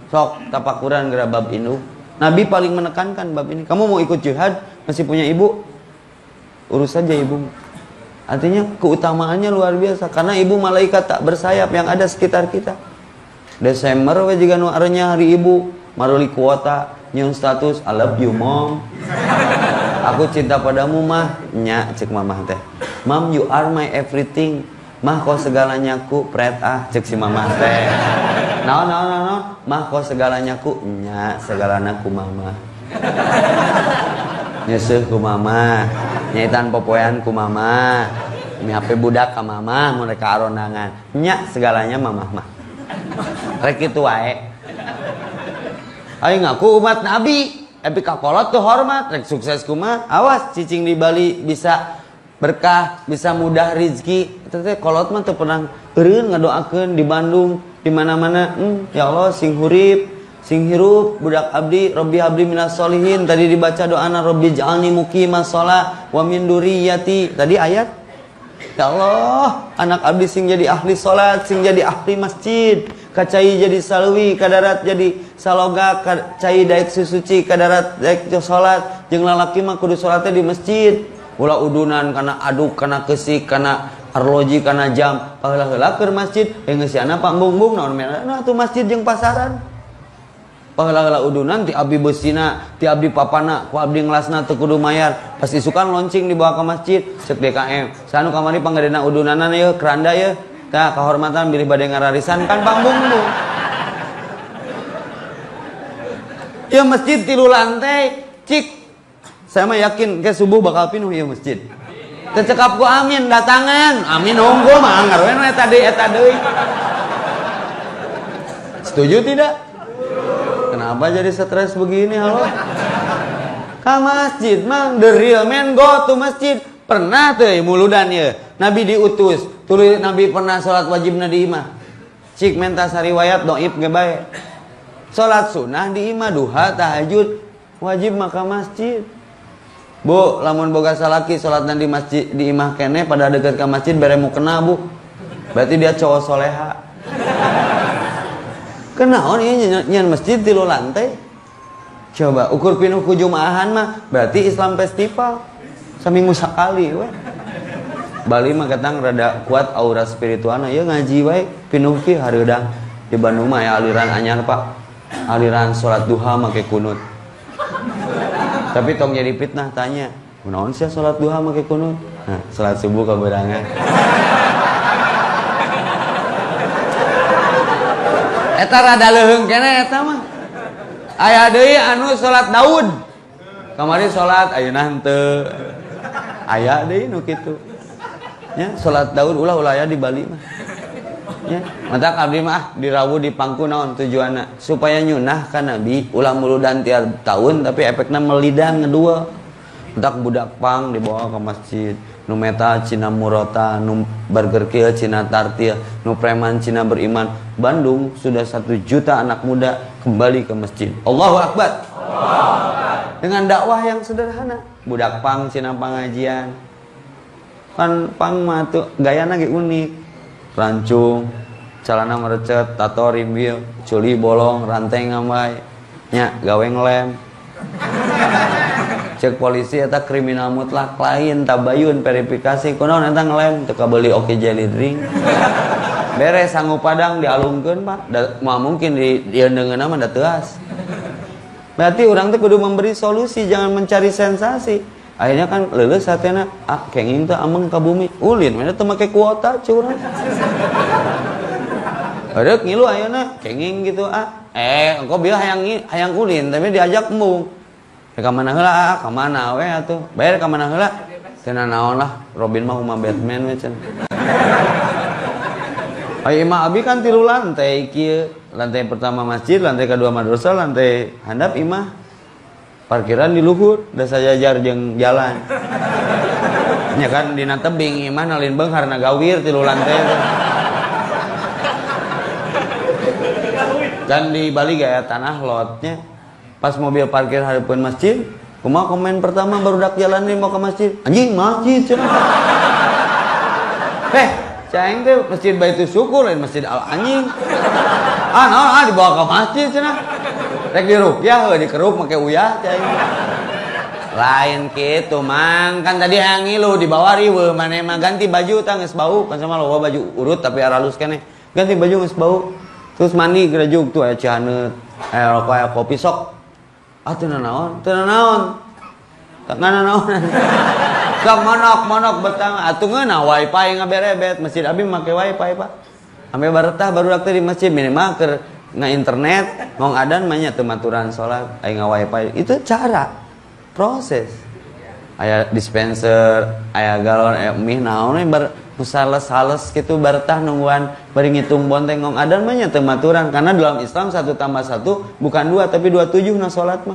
Sok tapakuran geura bab indung. Nabi paling menekankan bab ini. Kamu mau ikut jihad masih punya ibu? Urus saja ibu. Artinya keutamaannya luar biasa karena ibu malaikat tak bersayap yang ada sekitar kita. Desember we jiga nu arenya hari ibu, maruli kuota nyeun status I love you mom. Aku cinta padamu mah, nya cek mamah teh. Mom you are my everything. Mah kau segalanya ku pret cek si mamah teh. No. Mah kau segalanya ku nya segalana ku mama. Nyeuseuk ku mama, nyaitan popoean ku mama. Mi HP budak ka mama, mun rek arondangan. Nya segalanya mamah mah. Rek kitu wae. Aing ngaku umat Nabi, epi kakolot tuh hormat, rek sukses kumaha? Awas cicing di Bali bisa berkah, bisa mudah rezeki. Eta teh kolot mah teu pernah eureun ngadoakeun di Bandung, di mana-mana. Ya Allah sing hurip, sing hirup budak abdi, Robbi habli minas solihin. Tadi dibaca doana Robbi ja'alni muqimas shalah wa min dzurriyyati. Tadi ayat ya Allah, anak abdi sing jadi ahli salat, sing jadi ahli masjid, kacai jadi salwi, kadarat jadi saloga, kacai daek susuci, kadarat daek salat, jeung lalaki mah kudu salatnya di masjid. Ulah udunan kana aduk, kana kesik, kana arloji, kana jam, paheula-heula keur masjid, geusana pambung-bung naon merana tuh masjid jeung pasaran. Paheula-heula udunan ti abdi beusina, ti abdi papana, ku abdi ngelasna teu kudu mayar. Pas isukan loncing dibawa ke masjid, ceuk DKM. Sanu kamari panggedena udunana ye, keranda ye. Tah kahormatan bilih bade ngararisan kan pambung-bung. Ya masjid 3 lantai, cik. Saya mah yakin ke subuh bakal pinuh ieu masjid. Teu cekap ku amin datangan. Amin unggul mah ngarueun eta deui. Setuju tidak? Kenapa jadi stres begini? Halo? Ke masjid mang the real man go to masjid. Pernah tuh muludan ya Nabi diutus tulis Nabi pernah sholat wajib di imah cik mentas riwayat doib ge bae sholat sunnah di imah duha tahajud wajib maka masjid. Bu lamun boga salaki sholat di masjid di imah kene pada dekat ke masjid bere mau kena bu berarti dia cowok soleha. Kenaon ieu nyan masjid 3 lantai. Coba ukur pinuh ku jumaahan mah berarti Islam festival seminggu sekali we. Bali mah katang rada kuat aura spiritualna ya ngaji wae pinuh ki hareudang. Di Bandung mah ya aliran anyar Pak. Aliran salat duha make kunut. Tapi tong jadi fitnah tanya, kunaon sih salat duha make kunut? Nah, salat subuh kaberangan. Eta rada leuheung keneh eta mah. Aya deui anu salat Daud. Kamari salat ayeuna henteu. Aya deui nu kitu. Ya, salat Daud ulah aya di Bali mah. Ya, mata abdi mah dirawu di pangku naon tujuanna supaya nyunah ka Nabi ulah muludan tiap tahun tapi efekna melidang ngedua. Entak budak pang dibawa ke masjid. Nu meta cina murota, nu burger kieu cina tartil, nu preman cina beriman. Bandung sudah 1 juta anak muda kembali ke masjid. Allahu Akbar. Dengan dakwah yang sederhana. Budak pang cina pengajian. Kan pang mah tuh gayana ge unik. Rancung, celana merecet, tato rimbil, culi bolong, rantai ngambai. Nya gawe ngelem. Cek polisi eta kriminal mutlak lain tabayun verifikasi kunaon eta ngelem teu kabeli oke jelly drink. Beres sanggup padang dialungkeun Pak. Moal mungkin di eundeungeunna mah da teuas. Berarti urang teh kudu memberi solusi jangan mencari sensasi. Akhirnya kan leuleus satena kenging teh ameng ka bumi. Ulin mana teu make kuota curang. Heureuh ngilu ayeuna kenging gitu engko bieu hayang ulin tapi diajak embung. Ka mana heula ka mana we atuh. Bayar ka mana heula? Teu naon lah, Robin mah umah Batman we cenah. Ai imah abi kan 3 lantai kieu. Lantai pertama masjid, lantai kedua madrasah, lantai handap imah. Parkiran di luhur, da sajajar jeung jalan. Nya kan dina tebing imah nalin beunghar na gawir 3 lantai. Dan di Bali gaya tanah lotnya. Pas mobil parkir hadeupeun masjid, kumaha komen pertama barudak jalan nih mau ke masjid. Anjing masjid cenah. Caing teh masjid Baitul Syukur lain masjid Al anjing. Naon dibawa ke masjid cenah. Rek diruqyah heuh dikeruk make uyah caing. Lain kitu mang kan tadi hayang ngilu dibawa riweuh maneh mah ganti baju tah geus bau kan sama loba baju urut tapi aralus keneh. Ganti baju geus bau. Terus mandi gerejug tuh aya cihaneut, aya rokok aya kopi sok. Teu naon? Teu naon. Tak naon. Sok monok betang atuh ngeunah wifi ngaberebet masjid abi make wifi Pak. Ame baretah barudak teh di masjid minimal keur internet ngong adan mah nya teu maturan salat aya wifi. Itu cara proses. Aya dispenser, aya galon, aya mie naon we bar sales gitu baretah nungguan bari ngitung bonteng ngong adan mah nya teu maturan karena dalam Islam 1 + 1 bukan 2 tapi 27 na salat mah.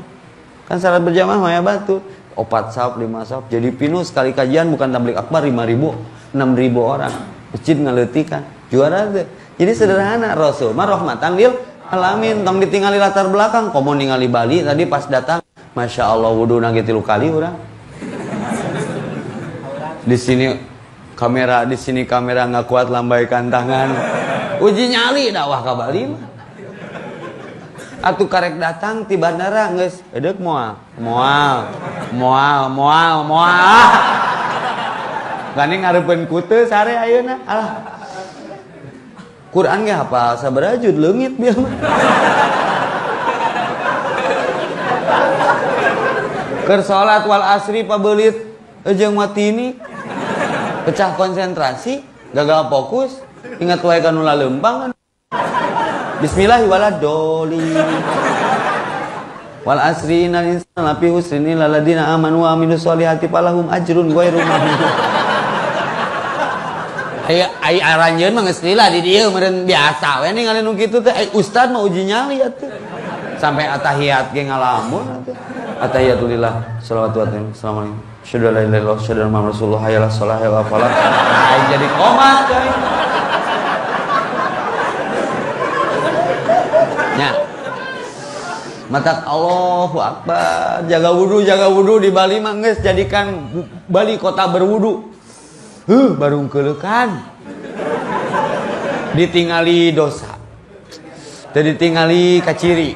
Kan salat berjamaah mah ya batu. 4 saf, 5 saf. Jadi pinuh sekali kajian bukan tablik akbar 5.000, 6.000 orang. Masjid ngaleutikan. Juara teh. Jadi sederhana Rasul mah rahmatan lil alamin. Tong ditingali latar belakang, komo ningali Bali tadi pas datang. Masya Allah wuduna ge 3 kali urang. Di sini kamera nggak kuat lambaikan tangan. Uji nyali dakwah ka Bali mah. Atuh karek datang ti bandara geus edeuk moal. Gani ngareupeun ku teu sare ayeuna. Alah. Quran ge hafal sabaraha juz leungit bieu mah. Keur salat wal asri pabeulit jeung matini. Pecah konsentrasi, gagal fokus, ingat wae kan ulah leumpang. Bismillahirrahmanirrahim. Wal asri innal insana lafi husrin illal ladzina amanu wa amilus solihati falahum ajrun ghairu mamnun. ai aranjeun mah geus lila di dieu meureun biasa we ningali nu kitu teh. Ustad mah uji nyali atuh. Sampai atahiyat ge ngalamun atuh. Atahiyatulillah shalawatu wa salam. Assalamualaikum. Syada la ilaha illallah syada Muhammad Rasulullah hayalah shalah ya falah. Ai jadi komat euy. Nya. Matak Allahu Akbar. Jaga wudu di Bali mah geus jadikan Bali kota berwudu. Baru keleukan ditingali dosa teu ditingali kaciri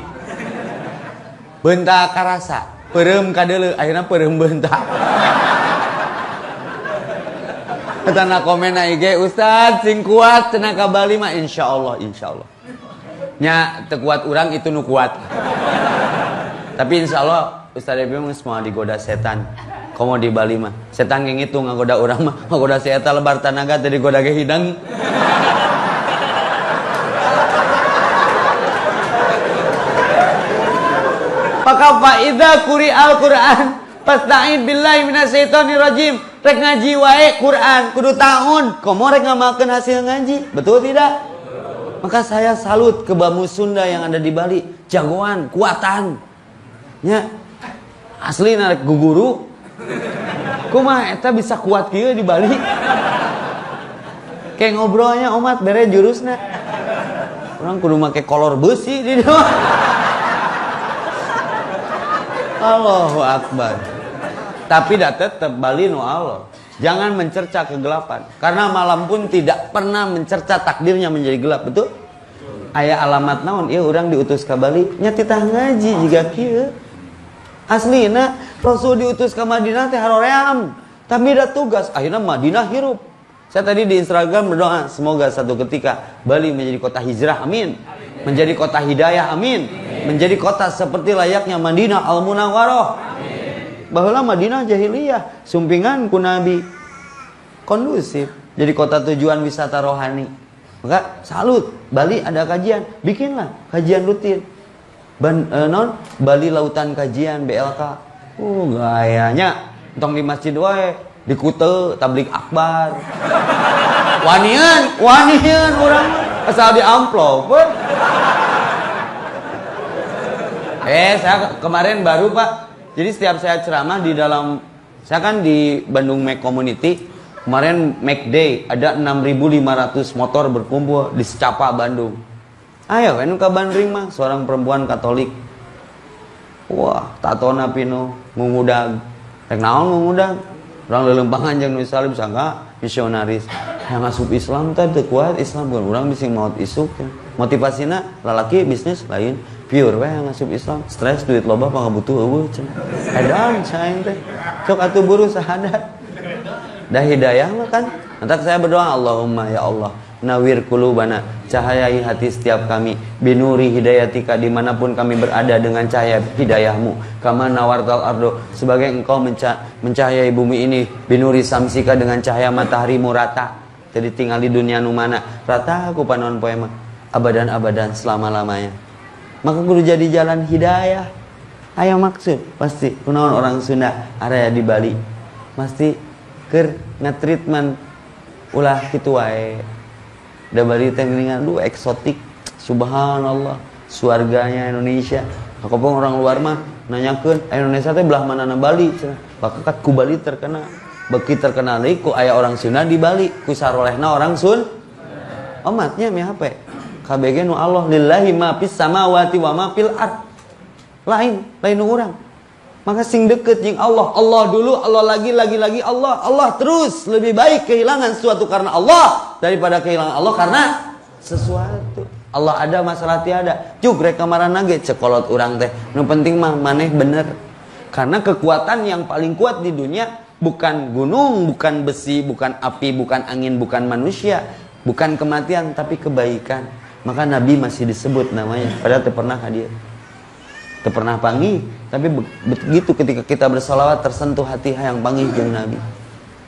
beunta karasa peureum kadeuleu akhirna peureum beunta etana komen IG Ustad sing kuat cenah ka Bali mah insyaallah nya teu kuat urang itu nu kuat tapi insyaallah Ustad Ebi mah semua digoda setan. Komo di Bali mah setan ge ngitung ngagoda urang mah ngagoda si eta lebar tanaga teh digoda ge hidang. Maka fa idza quri'al Qur'an fasta'in billahi minasyaitonir rajim. Rek ngaji wae Quran kudu taun. Komo rek ngamalkeun hasil ngaji. Betul tidak? Maka saya salut ke Bamu Sunda yang ada di Bali, jagoan, kuatan. Nya asli narek guguru. Kumaha eta bisa kuat kieu di Bali? Kayak ngobrolnya umat bere jurusna. Orang kudu make kolor besi di dieu. Allahu Akbar. Tapi dah tetep Bali nu Allah. Jangan mencerca kegelapan. Karena malam pun tidak pernah mencerca takdirnya menjadi gelap, betul? Aya alamat naon ieu urang diutus ka Bali nya titah ngaji jiga kieu. Aslina Rasul diutus ke Madinah teh haroream, tapi ada tugas. Akhirnya Madinah hirup. Saya tadi di Instagram berdoa semoga satu ketika Bali menjadi kota hijrah, amin. Menjadi kota hidayah, amin. Menjadi kota seperti layaknya Madinah Al-Munawwarah. Baheula Madinah jahiliyah, sumpingan ku Nabi, kondusif, jadi kota tujuan wisata rohani. Maka salut, Bali ada kajian, bikinlah kajian rutin. Bali Lautan Kajian BLK. Gayanya entong di masjid wae, di Kute tablik akbar. Wanian urang asal di amplop. Saya kemarin baru Pak. Jadi setiap saya ceramah di dalam, saya kan di Bandung Mac Community. Kemarin Mac Day ada 6.500 motor berkumpul di Secapa Bandung. Ayo kan ke Bandring mah seorang perempuan Katolik. Wah, tatona pinu mengudag. Rek naon mengudag? Urang leuleumpangan jeung nu salib sangka misionaris. Yang asup Islam teh teu kuat Islam bukan urang bising maot isuk. Motivasina lalaki bisnis lain, pure we yang asup Islam. Stres duit loba pangabutuh eueuh cenah. Edan saing teh. Sok atuh buru sahadat. Dah hidayah mah kan. Entak saya berdoa Allahumma ya Allah nawir kulubana, cahayai hati setiap kami, binuri hidayatika, dimanapun kami berada dengan cahaya hidayahmu, kama nawartal ardo, sebagai engkau mencahayai bumi ini, binuri samsika, dengan cahaya mataharimu rata, jadi tinggal di dunia numana rata aku panon poema abadan selama-lamanya. Maka kudu jadi jalan hidayah. Aya maksud pasti kunaon orang Sunda area di Bali pasti keur ngatreatment ulah kitu wae. Da Bali teh geuningan eksotik, subhanallah, surganya Indonesia. Kakopong orang luar mah nanyakeun, Indonesia teh belah manana Bali cenah. Bakat ku Bali terkena. Beki terkenal deui ku aya orang Sunda di Bali, ku sarolehna orang Sun. Omatnya mi hape. KBG nu Allah lillahi ma fis samawati wa ma fil ard. Lain nu urang. Maka sing deket jeung Allah, Allah dulu, Allah lagi Allah terus. Lebih baik kehilangan sesuatu karena Allah daripada kehilangan Allah karena sesuatu. Allah ada, masalah tiada. Cuk rek kamarana ge cekolot urang teh. Nu penting mah maneh bener. Karena kekuatan yang paling kuat di dunia bukan gunung, bukan besi, bukan api, bukan angin, bukan manusia, bukan kematian, tapi kebaikan. Maka Nabi masih disebut namanya, padahal teu pernah hadir. Teu pernah panggih, tapi begitu ketika kita bersolawat tersentuh hati yang panggih jeung Nabi.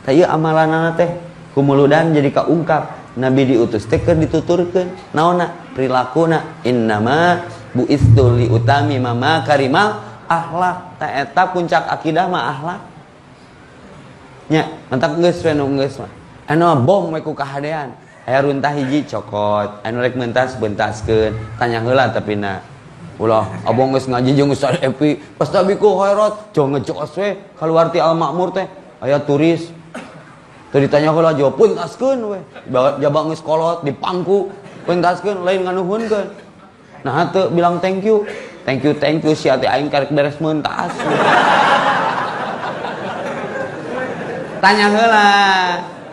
Tah amalanana teh kumuludan jadi kaungkap. Nabi diutus teh keur dituturkeun naonna prilakuna innama buistu li utami mama karimal akhlak. Tah eta puncak akidah mah akhlak. Nya, mantak geus we nu geus mah. anu bom we ku kahadean aya runtah hiji cokot anu rek mentas bentaskeun tanya heula tapina ulah abong geus ngaji jeung geus epi pas tabiku khairat jong ngejos we kaluar ti Al Makmur teh aya turis teu ditanya heula jawab puntaskeun we jaba geus kolot dipangku puntaskeun lain nganuhunkeun nah teu bilang thank you sia teh aing karek beres mentas tanya heula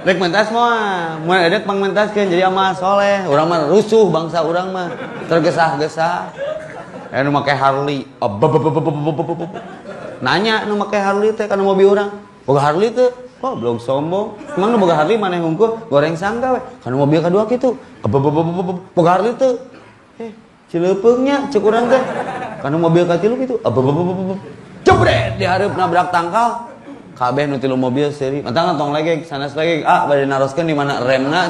rek mentas mah mun edek pangmentaskeun jadi amal soleh urang mah rusuh bangsa urang mah tergesa-gesa anu make Harley nanya nu make Harley teh kana mobil urang boga Harley teh kok belum sombong emang nu boga Harley maneh ngungkul goreng sangka we kana mobil kadua kitu boga Harley teh cileupeungnya ceuk urang teh kana mobil katilu kitu jebret di hareup nabrak tangkal kabeh nu tilu mobil seri mantang tong lagi sanes lagi bade naroskeun di mana remna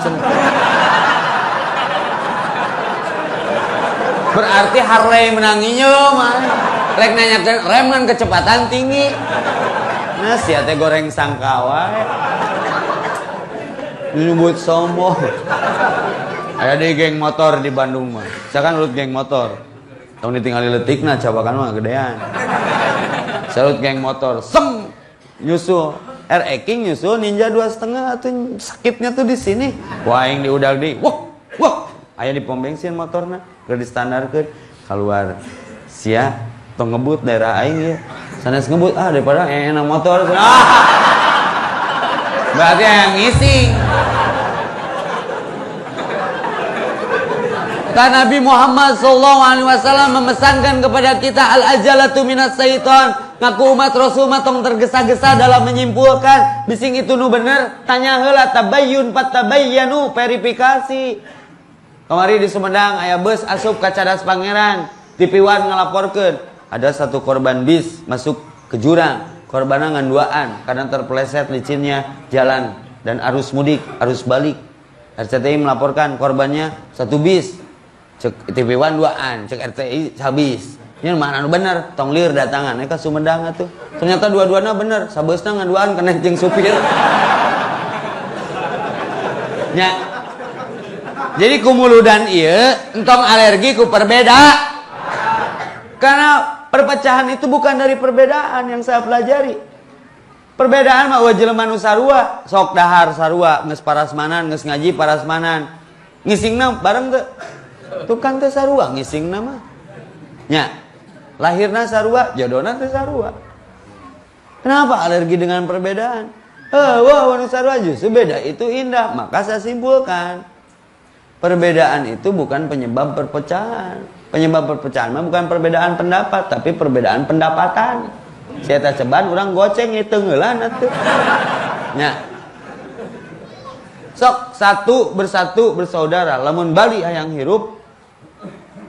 berarti Harley menanginya mah rek nanyakeun rem kan kecepatan tinggi nah sia teh goreng sangka wae nyebut sombong aya di geng motor di Bandung mah sakan urut geng motor tong ditinggali leutikna cabakan mah gedean sarut geng motor sem nyusul King nyusul Ninja 2,5 tuh sakitnya tuh di sini waing di udag di wah aya di pom bensin motorna keur distandarkeun keluar sia tong ngebut daerah aing ya sanes ngebut daripada enak motor berarti yang ngising Nabi Muhammad SAW memesankan kepada kita al-ajalatu minas syaitan. Ngaku umat Rasul tong tergesa-gesa dalam menyimpulkan bising itu nu bener tanya heula tabayyun patabayyanu verifikasi. Kemari di Sumedang aya bus asup ka Cadas Pangeran tipiwan ngalaporkeun ada satu korban bis masuk ke jurang korbanna nganduaan karena terpeleset licinnya jalan dan arus mudik arus balik. RCTI melaporkan korbannya satu bis cek tipiwan duaan cek RCTI habis ini mana anu bener tong lir datangan ka Sumedang atuh ternyata dua-duana bener sabeusna ngaduaan keneh jeung supir nya jadi kumuludan ieu entong alergi ku perbeda karena perpecahan itu bukan dari perbedaan yang saya pelajari perbedaan mah jelema nu sarua sok dahar sarua geus parasmanan geus ngaji parasmanan ngisingna bareng teu tukang teh sarua ngisingna mah nya lahirna sarua jodohna teh sarua kenapa alergi dengan perbedaan wah nu sarua justru beda itu indah maka saya simpulkan perbedaan itu bukan penyebab perpecahan penyebab perpecahan mah bukan perbedaan pendapat tapi perbedaan pendapatan saya teh ceban urang goceng hitung heula atuh nya sok satu bersatu bersaudara lamun bali hayang hirup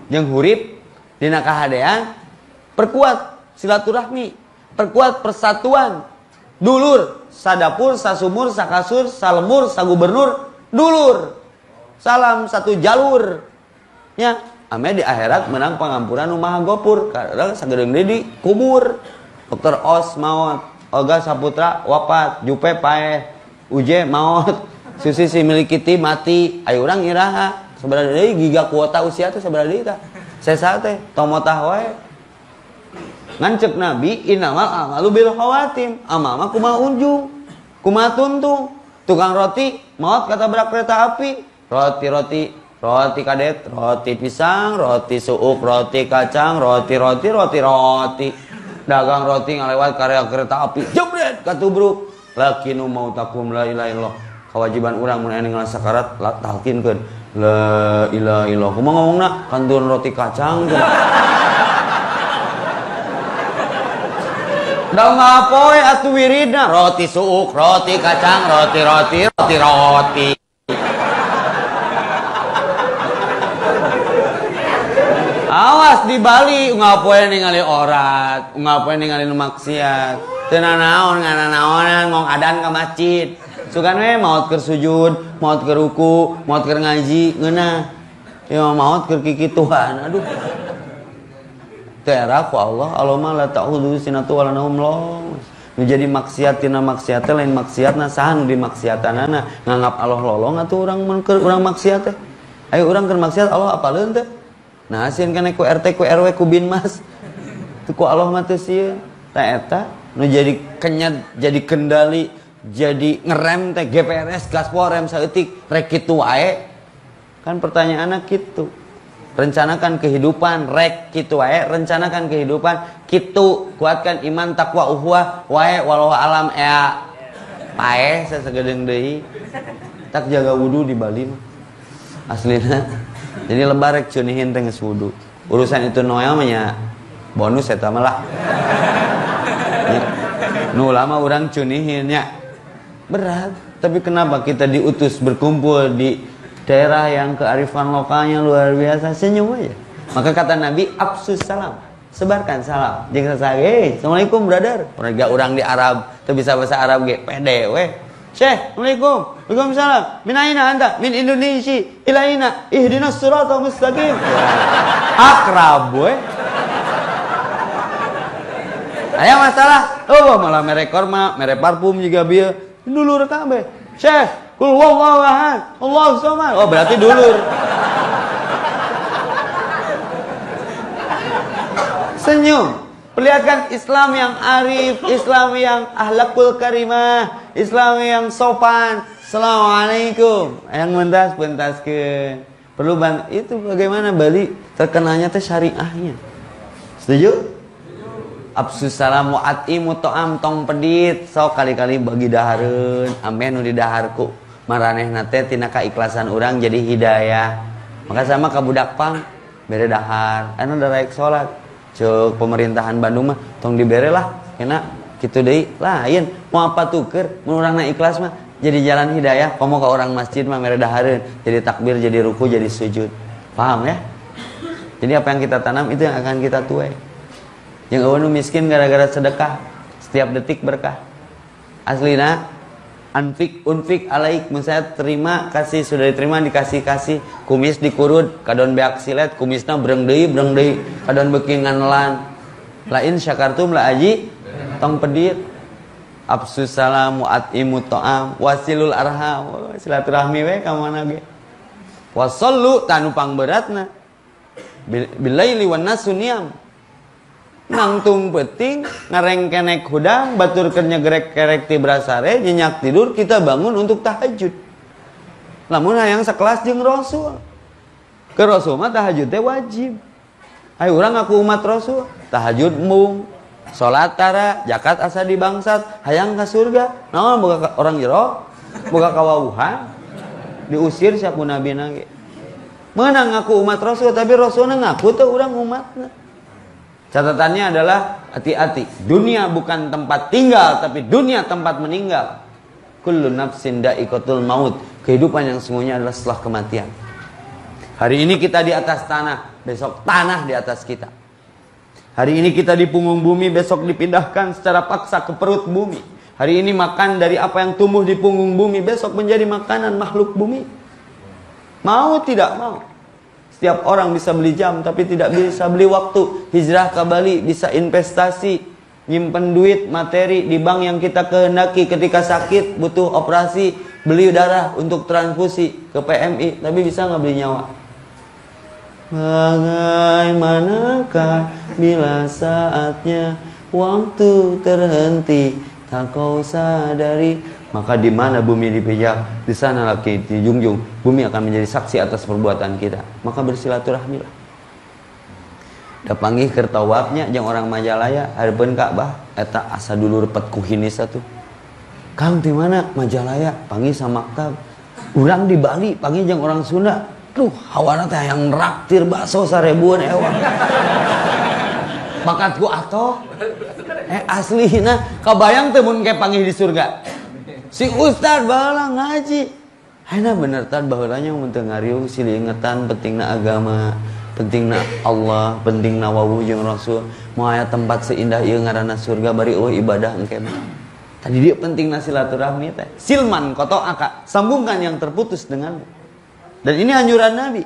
jeung hurip dina kahadean perkuat silaturahmi perkuat persatuan dulur sadapur sasumur sakasur salemur sagubernur dulur salam satu jalur nya ame di akhirat menang pangampuran nu maha gopur karena sagedeung deui di kubur Dr. Os maot Olga Saputra wafat Jupe paeh Uje maot Susi si milikiti mati ayo urang iraha sabaraha deui giga kuota usia teh sabaraha deui tah sesa teh tomotah wae ngan ceuk nabi innamal amalu bil khawatim amal mah kumaha unjung kumaha tuntung tukang roti maot katabrak kereta api roti kadet roti pisang roti suuk roti kacang roti dagang roti ngalewat karya kereta api jebret katubruk lakinu mautakum la ilaha illallah kewajiban urang mun aya ninggal sakarat talkinkeun la ilaha illallah kumaha ngomongna kantun roti kacang da ngapoe atuh wiridna roti suuk roti kacang roti awas di Bali ngapoe ningali orat ngapoe ningali nu maksiat teu nanaon ngananaonan ngong adan ka masjid sugan we maot keur sujud maot keur ruku maot keur ngaji ngeunah ya maot keur kikituan aduh tera ku Allah Allahumma la ta'khudhu sinatu wa la naum Nu jadi maksiat tina maksiat lain maksiatna saha nu dimaksiatanana nganggap Allah lolong atuh urang mun keur urang maksiat teh. Ayo urang keur maksiat Allah apaleun teh. Nah asieun kana ku RT ku RW ku binmas. Teu ku Allah mah teu sieun. Tah eta nu jadi kenyat jadi kendali jadi ngerem teh GPRS gaspol rem saeutik rek kitu wae. Kan pertanyaanna kitu. Rencanakan kehidupan rek kitu wae, rencanakan kehidupan kitu, kuatkan iman takwa uhwah wae walau alam ea pae sasagedeung deui. Tak jaga wudu di Bali mah. Aslina. Jadi lebar rek cunihin teh geus wudu. Urusan itu noel mah nya bonus eta mah lah. Nu lama urang cunihin nya. Berat, tapi kenapa kita diutus berkumpul di daerah yang kearifan lokalnya luar biasa, senyum aja. Maka kata Nabi, absus salam, sebarkan salam. Jeung sasage, assalamualaikum brother. Mereka orang di Arab, teu bisa bahasa Arab ge, pede we. Syekh, assalamualaikum. Waalaikumsalam. Min aina anta? Min Indonesia. Ila aina? Ihdinas siratal mustaqim. Akrab we. Aya masalah? Oh, malah mere korma, mere parfum juga bieu. Dulur kabeh. Syekh, kul wallahu ahad, Allahu samad. Oh, berarti dulur. Senyum. Perlihatkan Islam yang arif, Islam yang akhlakul karimah, Islam yang sopan. Assalamualaikum. Yang pentaskeun. Perlu itu bagaimana Bali terkenalnya teh syariahnya. Setuju? Absus salam wa atimu to'am tong pedit sok kali-kali bagi dahareun ameh nu didaharku maranehna teh tina kaikhlasan urang jadi hidayah. Maka sama ka budak pang bere dahar anu da raek salat ceuk pemerintahan Bandung mah tong dibere lah kena kitu deui lain mau apa tuker mun urangna ikhlas mah jadi jalan hidayah komo ka orang masjid mah mere dahareun jadi takbir jadi ruku jadi sujud. Paham ya? Jadi apa yang kita tanam itu yang akan kita tuai. Yang awan miskin gara-gara sedekah setiap detik berkah. Aslina unfik alaik saya terima kasih sudah diterima dikasih kumis dikurud kadon beak silet kumisna breng deui kadon beuki nganelan lain syakartum la aji tong pedit absus salam wa atimu ta'am wasilul arham silaturahmi we ka mana ge wasallu tanu pangberatna bilaili wan nasu niyam nangtung peting ngareng kenek hudang batur kernya gerek-gerek ti brasare nyenyak tidur kita bangun untuk tahajud. Lamun hayang sakelas jeung Rasul. Ke Rasul mah tahajud teh wajib. Ai urang ngaku umat Rasul, tahajud mung, salat tara, zakat asa dibangsat, hayang ka surga. Naon boga orang jero, boga kawauhan. Diusir sia ku nabina ge. Meunang ngaku umat Rasul tapi Rasulna ngaku teh urang umatna. Catatannya adalah hati-hati. Dunia bukan tempat tinggal, tapi dunia tempat meninggal. Kullu nafsin da'iqatul maut. Kehidupan yang sungguhnya adalah setelah kematian. Hari ini kita di atas tanah, besok tanah di atas kita. Hari ini kita di punggung bumi, besok dipindahkan secara paksa ke perut bumi. Hari ini makan dari apa yang tumbuh di punggung bumi, besok menjadi makanan makhluk bumi. Mau tidak mau. Setiap orang bisa beli jam tapi tidak bisa beli waktu. Hijrah ke Bali bisa investasi, nyimpen duit materi di bank yang kita kehendaki. Ketika sakit butuh operasi, beli darah untuk transfusi ke PMI, tapi bisa nggak beli nyawa? Bagaimanakah bila saatnya waktu terhenti tak kau sadari? Maka di mana bumi dipijak, di sana lagi dijunjung. Bumi akan menjadi saksi atas perbuatan kita. Maka bersilaturahmilah. Da panggih keur tawafnya jeung orang Majalaya hareupeun Ka'bah eta asa dulur pet kuhini satu. Kang di mana? Majalaya, panggih sama maktab. Urang di Bali, panggih jeung orang Sunda. Duh, hawana teh yang nraktir bakso 1000 ewa. Bakatku atoh. Aslina kabayang teu mun ke panggih di surga. Si Ustad baheula ngaji. Haina bener tan baheula nya mun teu ngariung silingetan pentingna agama, pentingna Allah, pentingna wawuh jeung Rasul. Moal aya tempat seindah ieu ngaranna surga bari eueuh ibadah engke mah. Tadi dia pentingna silaturahmi teh. Silman koto aka, sambungkan yang terputus denganmu. Dan ini anjuran Nabi.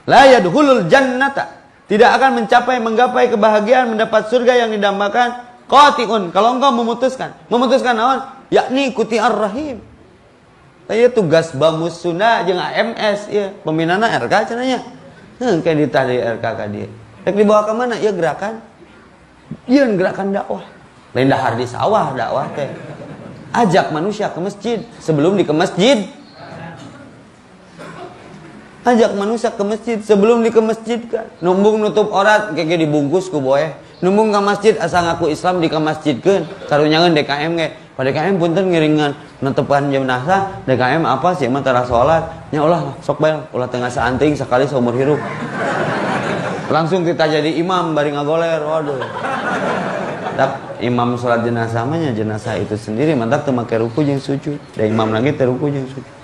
La yadkhulul jannata, tidak akan menggapai kebahagiaan mendapat surga yang didambakan Qati'un, kalau engkau memutuskan naon? Yakni ikuti ar-rahim. Ieu tugas Bamus Sunda jeung AMS ieu, pembinana RK cenanya. Kayak ditah di RK ka dieu. Rek dibawa ke mana? Ieu gerakan. Ieu gerakan dakwah. Lain dahar di sawah dakwah teh. Ajak manusia ke masjid sebelum di ke masjid. Ajak manusia ke masjid sebelum di ke masjid kan. Numbung nutup aurat kayak dibungkus ku boeh. Numbung ke masjid asa ngaku Islam di ke masjidkeun. Karunyangeun DKM ge. Pada DKM punten ngiringan netepan jenazah. DKM apa sih mah tara salat. Nya ulah sok bae ulah tengah saanting sekali seumur hirup. Langsung kita jadi imam bari ngagoler. Waduh. Tak imam salat jenazah mah nya jenazah itu sendiri mantap teu make ruku jeung sujud. Da imam lagi teu ruku jeung sujud.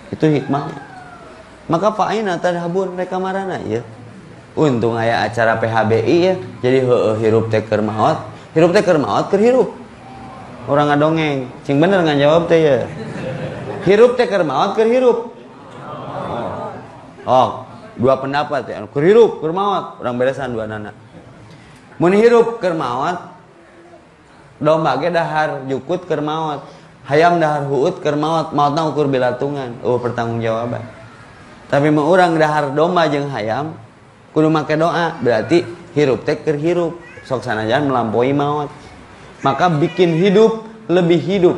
Itu hikmahnya. Maka fa'ina tadhabun mereka marana ya. Untung aya acara PHBI ya. Jadi hirup teh keur maot. Hirup teh keur maot keur hirup. Orang ngadongeng. Cing bener ngajawab teh ya. Hirup teh keur maot keur hirup. Oh, dua pendapat ya. Keur hirup keur maot. Urang beresan dua nana. Mun hirup keur maot, domba ge dahar jukut keur maot. Hayam dahar huut keur maot. Maotna ukur bilatungan. Pertanggungjawaban. Tapi mau orang dahar domba jeung hayam kudu make doa, berarti hirup teh keur hirup sok sanajan melampaui maut. Maka bikin hidup lebih hidup.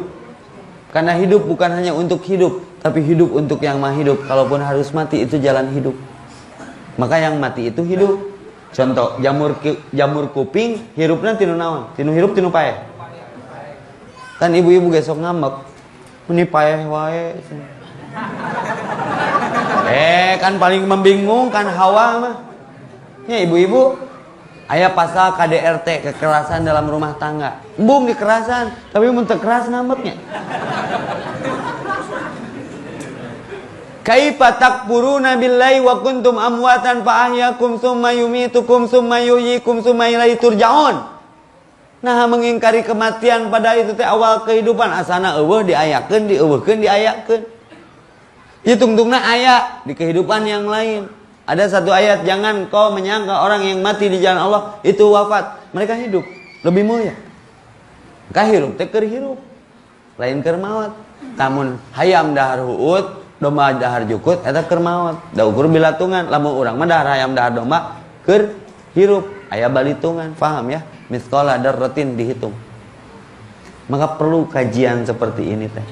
Karena hidup bukan hanya untuk hidup, tapi hidup untuk yang maha hidup. Kalaupun harus mati itu jalan hidup. Maka yang mati itu hidup. Contoh jamur kuping hirupna tinu naon? Tinu hirup tinu paeh. Kan ibu-ibu gesok ngambek. Meni paeh wae. Kan paling membingungkan Hawa mah. Ya ibu-ibu, aya pasal KDRT kekerasan dalam rumah tangga. Embung dikerasan, tapi mun teu keras ngambeknya. Kaifa takfuruna billahi wa kuntum amwatan fa ahyakum summa yumitukum summa yuhyikum summa ilaihi turja'un. Nah mengingkari kematian pada itu teh awal kehidupan asana eueuh diayakeun dieuweuhkeun diayakeun. Ya tungtungna ayat di kehidupan yang lain. Ada satu ayat, jangan kau menyangka orang yang mati di jalan Allah itu wafat. Mereka hidup, lebih mulia. Maka hirup teh keur hirup. Lain keur maot. Tamun hayam dahar huut, domba dahar jukut eta keur maot. Da ukur bilatungan, lamun urang mah dahar hayam dahar domba keur hirup. Aya balitungan, paham ya? Misqala darratin dihitung. Maka perlu kajian seperti ini teh.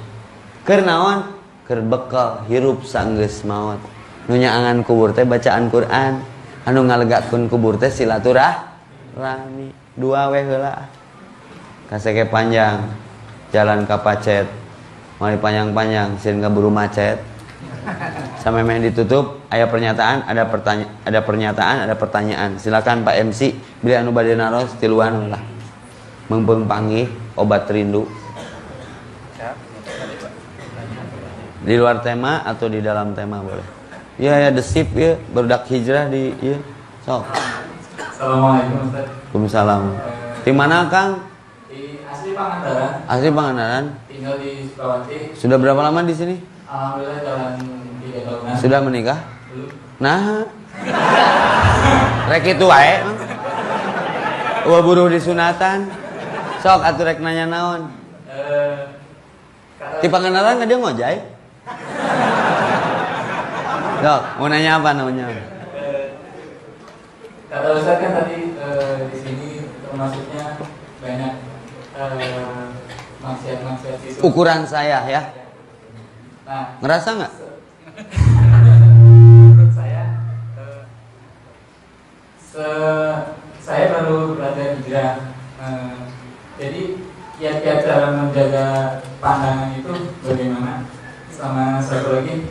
Keur naon? Keur bekal hirup saenggeus maot. Nu nyaangan kubur teh bacaan Quran, anu ngalegakeun kubur teh silaturahmi. Dua we heula. Kaseke panjang, jalan ka Pacet. Mari panjang-panjang sieun kaburu macet. Sampai meh ditutup, ada pernyataan, ada pertanyaan. Silakan Pak MC, beli anu bade naros tiluan lah. Mengpeung panggih obat rindu. Di luar tema atau di dalam tema boleh. Ya desip ya, berdak hijrah di ya. Sok. Assalamualaikum Ustaz. Waalaikumsalam. Di mana Kang? Di asli Pangandaran. Asli Pangandaran. Tinggal di Sukawati. Sudah berapa lama di sini? Alhamdulillah jalan 3 tahun. Sudah menikah? Belum. Nah. Rek itu wae. Wah buruh di sunatan. Sok atuh rek nanya naon? Di Pangandaran enggak dia ngojay? Dok, mau nanya apa namanya? Kata Ustaz kan tadi di sini termasuknya banyak maksiat-maksiat itu. Ukuran saya ya. Nah, Ngerasa nggak? menurut saya saya baru belajar hijrah. Jadi kiat-kiat cara menjaga pandangan itu bagaimana? Sama satu lagi,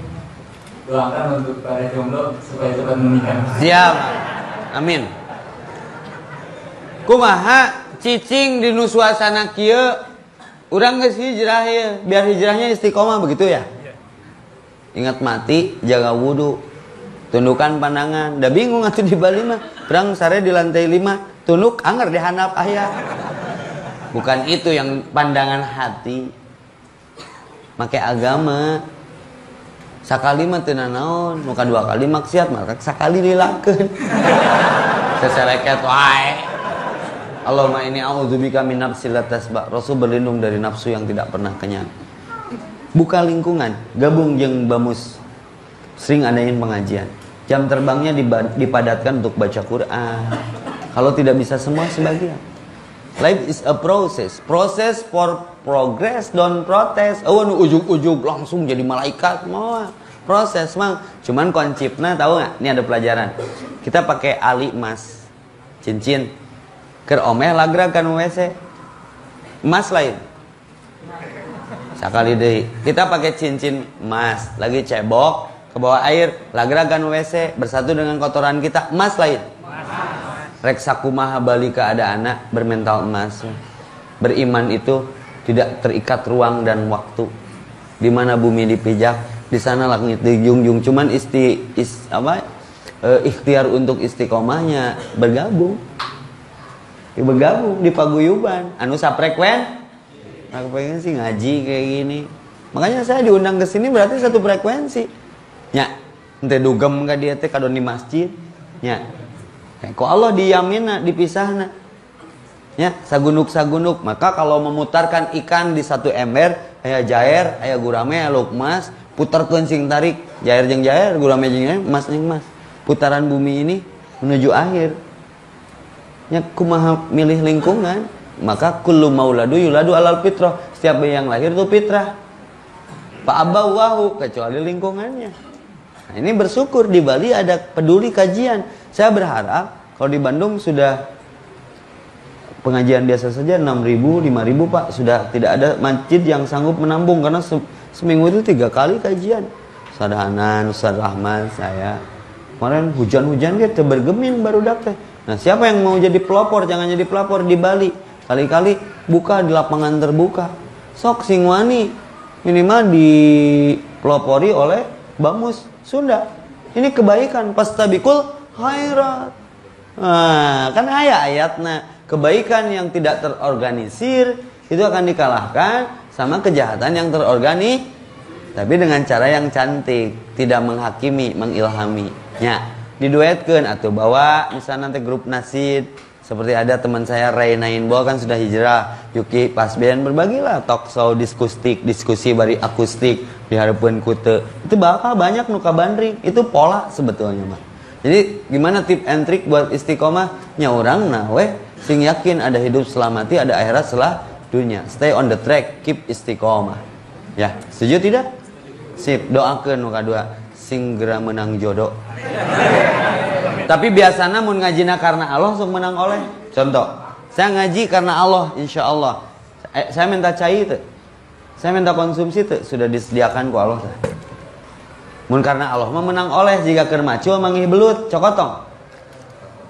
doakan untuk para jomblo supaya cepat menikah. Siap. Amin. Kumaha cicing di nu suasana kieu urang geus hijrah ya, biar hijrahnya istiqomah begitu ya. Ingat mati, jaga wudu, tundukkan pandangan. Da bingung atuh di Bali mah, perang sare di lantai 5, tunduk anger di handap aya. Bukan itu yang pandangan hati. Make agama. Sakali mah teu naon, muka 2 kali maksiat, maka sakali dilakeun. Seseleket wae. Allahumma inni a'udzubika min nafsil la tasba. Rasul berlindung dari nafsu yang tidak pernah kenyang. Buka lingkungan, gabung jeung Bamus. Sering adain pengajian. Jam terbangnya dipadatkan untuk baca Quran. Kalau tidak bisa semua, sebagian. Life is a process. Process for progress, don't protest. Oh, ujug-ujug langsung jadi malaikat mau. Proses mang. Cuman konsepnya tahu nggak? Ini ada pelajaran. Kita pakai ali emas, cincin. Keur omeh lagrag kan WC. Emas lain. Sekali deh. Kita pakai cincin emas, lagi cebok ke bawah air, lagrag kan WC bersatu dengan kotoran kita, emas lain. Rek sakumaha balika ada anak bermental emas. Beriman itu tidak terikat ruang dan waktu. Di mana bumi dipijak, di sana langit dijunjung. Cuman ikhtiar untuk istiqomahnya bergabung di paguyuban. Anu saprekuensi, aku pengen sih ngaji kayak gini. Makanya saya diundang ke sini berarti satu frekuensi. Nya, ente dugem ka dia teh kadon di masjid. Nya. Kok Allah diamina, dipisahna. Ya, sagunuk-sagunuk. Maka kalau memutarkan ikan di satu ember, aya jair, aya gurame, aya lukmas, putarkeun sing tarik, jair jeung jair, gurame jeung jair, emas jeung emas. Putaran bumi ini menuju akhir. Ya, kumaha milih lingkungan, maka kullu mauladu yuladu alal fitrah. Setiap bayi yang lahir itu fitrah. Fa abawahu, kecuali lingkungannya. Nah, ini bersyukur di Bali ada peduli kajian. Saya berharap kalau di Bandung sudah pengajian biasa saja 6.000, 5.000 Pak, sudah tidak ada masjid yang sanggup menampung karena seminggu itu 3 kali kajian. Ustaz Hanan, Ustaz Rahman, saya. Kemarin hujan-hujan dia bergeming baru dapet. Nah, siapa yang mau jadi pelopor? Jangan jadi pelopor di Bali. Kali-kali buka di lapangan terbuka. Sok sing wani minimal dipelopori oleh Bamus Sunda. Ini kebaikan, pastabikul khairat. Nah, kan ayatnya kebaikan yang tidak terorganisir itu akan dikalahkan sama kejahatan yang terorganisir, tapi dengan cara yang cantik, tidak menghakimi, mengilhami. Ya, diduetkeun atau bawa misalnya nanti grup nasid seperti ada teman saya Ray Nainbol kan sudah hijrah, Yuki Pasben berbagilah talk show diskusi bari akustik diharapkeun kute. Itu bakal banyak nu kabandring. Itu pola sebetulnya mah. Jadi gimana tip and trick buat istiqomah? Nya urang nah weh sing yakin ada hidup setelah mati, ada akhirat setelah dunia. Stay on the track, keep istiqomah. Ya, setuju tidak? Sip, doakeun nu kadua sing geura menang jodoh. Tapi biasanya mun ngajina karena Allah langsung menang oleh. Contoh, saya ngaji karena Allah, insya Allah. Saya minta cai itu, saya minta konsumsi itu sudah disediakan ku Allah. Mun karena Allah mah menang oleh. Jika keur macul mangih belut cokotong.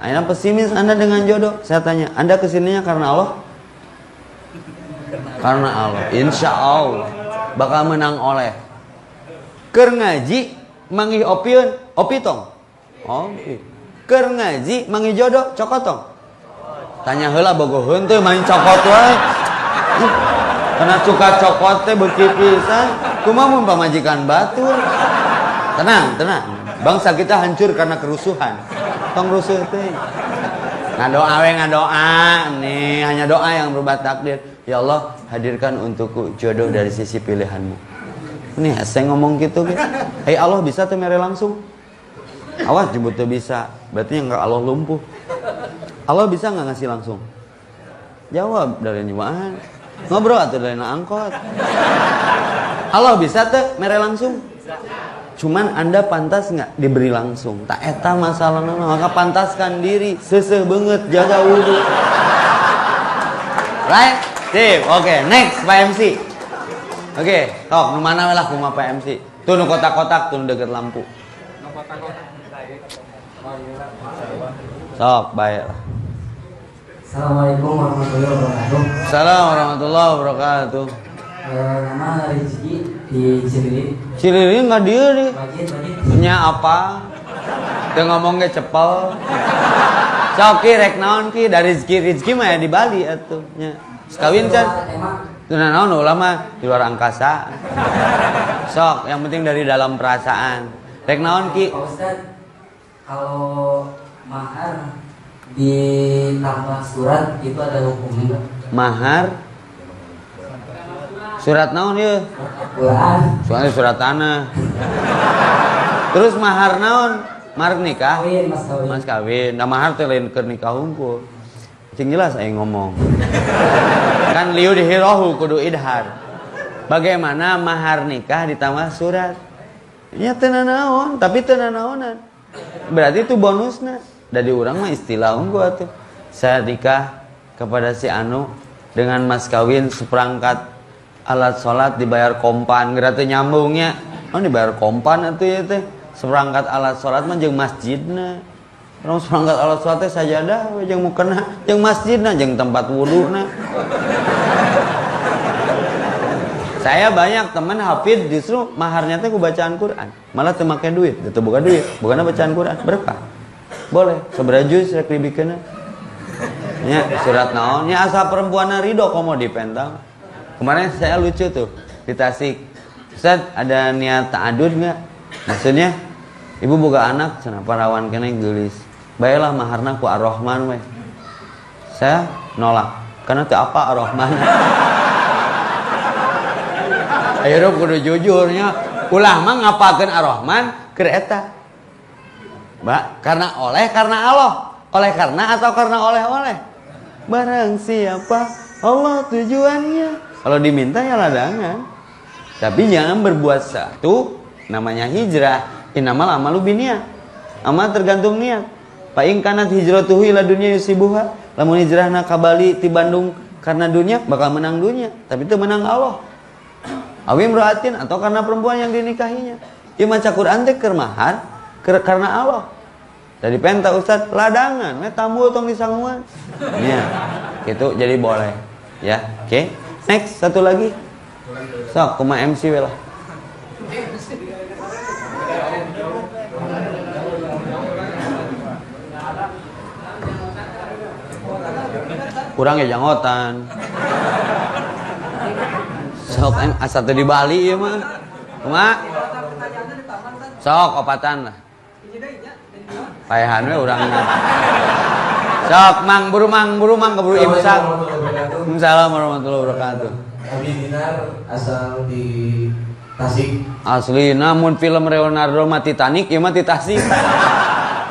Ayeuna pesimis Anda dengan jodoh. Saya tanya, Anda kesininya karena Allah? Karena Allah, insya Allah bakal menang oleh. Keur ngaji mangih opieun, opitong. Opi. Keur ngaji mangi jodoh cokotong. Tanya heula bogoheun teh main cokot wae. Karena suka cokot teh beuki pisan. Kumaha mun pamajikan batur. Tenang. Bangsa kita hancur karena kerusuhan. Tong rusuh teh. Ngadoa we ngadoa. Nih hanya doa yang berubah takdir. Ya Allah, hadirkan untukku jodoh dari sisi pilihanmu. Nih saya ngomong gitu gitu. Hei Allah bisa teh mere langsung. Awas jemput tuh bisa. Berarti yang Allah lumpuh. Allah bisa nggak ngasih langsung? Jawab dari nyumaan. Ngobrol atau dari angkot. Allah bisa tuh mere langsung. Cuman Anda pantas nggak diberi langsung? Tak eta masalahnya. Maka pantaskan diri. Seseh banget jaga wudhu. Right? Sip. Oke. Next Pak MC. Oke. Tok. Nu mana lah kumaha Pak MC? Tuh nu kotak-kotak. Tuh nu deket lampu. Sok, baik. Assalamualaikum warahmatullahi wabarakatuh. Assalamualaikum warahmatullahi wabarakatuh. Nama Rizky di Cilili. Cilili nggak dia nih. Bagi. Nya apa? Dia ngomong ke cepel. Coki rek naon ki dari Rizky mah ya di Bali atuh nya. Sekawin can. Teu naon ulama di luar angkasa. Sok, yang penting dari dalam perasaan. Rek naon ki? Pak Ustaz, kalau mahar ditambah surat itu ada hukumnya? Mahar surat naon ya? Quran. Soalnya surat tanah. Terus mahar naon? Mahar nikah? Kawin, mas kawin. Mas kawin. Nah mahar teh lain keur nikah hungkul. Cing jelas aing ngomong. Kan liu dihirohu kudu idhar. Bagaimana mahar nikah ditambah surat? Ya teu naon, tapi teu naonan. Berarti itu bonusna. Dari urang mah istilah unggul atuh. Saya nikah kepada si Anu dengan mas kawin seperangkat alat sholat dibayar kompan. Geura teu nyambungnya. Oh dibayar kompan atuh ya teh. Seperangkat alat sholat mah jeung masjidna. Orang seperangkat alat sholat teh sajadah we jeung mukena, jeung masjidna, jeung tempat wuduna. Saya banyak teman hafid justru maharnya teh ku bacaan Quran. Malah teu make duit, teu buka duit, bukanna bacaan Quran, berkah. Boleh, sabaraha juz rek dibikeunna. Nya surat naon? Nya asa perempuanna ridho komo dipentang. Kemarin saya lucu tuh di Tasik. Ustaz, ada niat ta'adud enggak? Maksudnya ibu boga anak cenah parawan keneh geulis. Baelah maharna ku Ar-Rahman we. Saya nolak karena teu apa Ar-Rahman. Ayo kudu jujurnya, ulah mah ngapakeun Ar-Rahman keur eta. Mbak, karena Allah. Oleh karena atau karena oleh-oleh? Barang siapa Allah tujuannya. Kalau diminta ya ladangan. Tapi jangan berbuat satu namanya hijrah. Innamal amalu binniyat. Amal tergantung niat. Fa in kanat hijratuhu ila dunya yusibuha, lamun hijrahna ka Bali ti Bandung karena dunia bakal menang dunia, tapi itu menang Allah. Awi imra'atin atau karena perempuan yang dinikahinya. Ieu maca Quran teh keur mahar karena Allah. Jadi penta Ustaz ladangan, we tamu tong disanguan. Nya, gitu jadi boleh. Ya, oke. Next satu lagi. Sok kumaha MC we lah. Kurang ya janggotan. Sok asa teu di Bali ieu mah. Kumaha? Sok opatan lah. Paehan we urangna. Sok mang buru keburu imsak. Assalamualaikum warahmatullahi wabarakatuh. Abi Dinar asal di Tasik. Aslina mun film Leonardo mah Titanic ieu mah ti Tasik.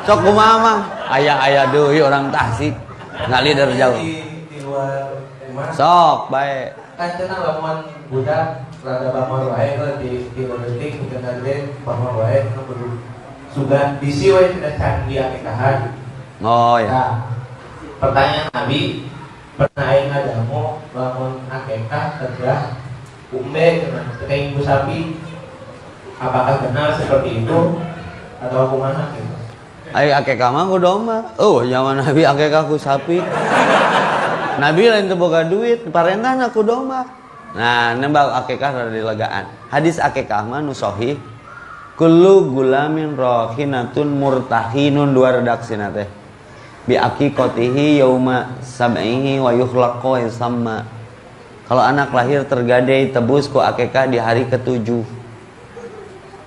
Sok kumaha mah? Aya deui orang Tasik. Ngali dari jauh. Di luar rumah. Sok bae. Kan cenah lamun budak rada bamor wae di logistik bukan gede bamor wae kudu sudah bisi wae tidak canggih akikahan. Oh ya. Nah, pertanyaan Nabi pernah aing ngadamu lamun akikah tegah umbe cenah teh ibu sapi apakah benar seperti itu atau kumaha gitu? Ai akikah mah ku domba. Oh, zaman Nabi akikah ku sapi. Nabi lain teu boga duit, parentahna ku domba. Nah, nembak akikah rada dilegaan. Hadis akikah mah nu sahih. Kullu gulamin rahinatun murtahinun dua redaksina teh. Bi aqiqatihi yauma sab'ihi wa yukhlaqu yasamma. Kalau anak lahir tergadai tebus ku akikah di hari ke-7.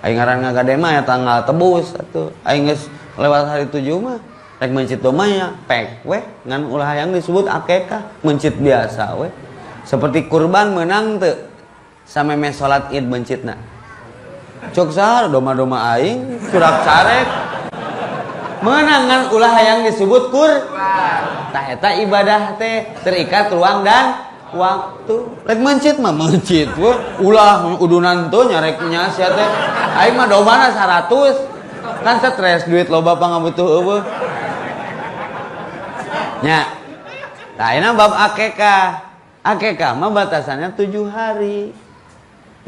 Aing ngaran ngagade mah ya tanggal tebus atuh. Aing geus lewat hari 7 mah rek mencit domah ya pek we ngan ulah yang disebut akikah mencit biasa we. Seperti kurban menang teu sameme salat Id mencitna. Cok sahar doma-doma aing surak carek menangan ulah yang disebut kurban. Tah eta ibadah teh terikat ruang dan waktu. Rek mencit mah mencit we ulah udunan tuh nyareknya sia teh. Aing mah domana 100. Kan stres duit loba pangabutuh eueuh. Nya. Tah ayeuna bab akikah. Akikah mah batasannya 7 hari.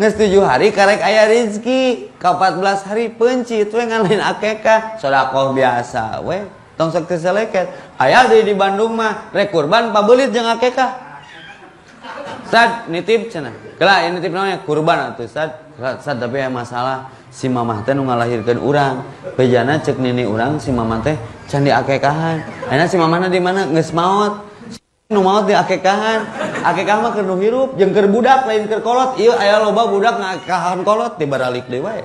Nges 7 hari karek aya rezeki, ka 14 hari pencit we ngan lain akikah, sedekah biasa we. Tong sok teu seleket. Aya deui di Bandung mah rek kurban pabeulit jeung akikah. Sad nitip cenah. Kela ini nitip naonnya kurban atuh sad. Sad tapi aya masalah si mamah teh nu ngalahirkeun urang. Bejana ceuk nini urang si mamah teh can diakikahan. Ayeuna si mamahna di mana geus maot. Nu maot di akikahan. Akikah mah keur nu hirup jeung keur budak lain keur kolot. Ieu aya loba budak ngakikahan kolot tibaralik deui wae.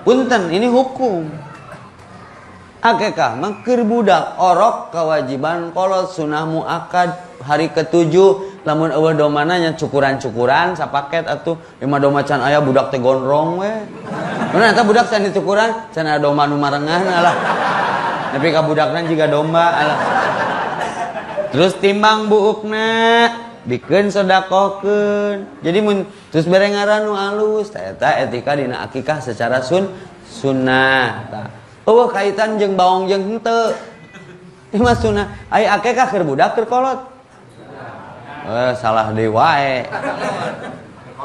Punten, ini hukum. Akekah mah keur budak orok kewajiban kolot sunah muakad hari ke-7 lamun eueuh domana nya cukuran-cukuran sapaket atuh lima doma can aya budak teh gondrong we. Mun eta budak can dicukuran can aya doma nu marengan alah. Tapi ka budakna jiga domba alah. Terus timbang buukna bikeun sedekahkeun. Jadi mun terus bere ngaran nu alus eta etika dina akikah secara sunnah. Eueuh kaitan jeung baong jeung henteu. Ieu mah sunah. Ai akikah keur budak keur kolot. Salah deui wae.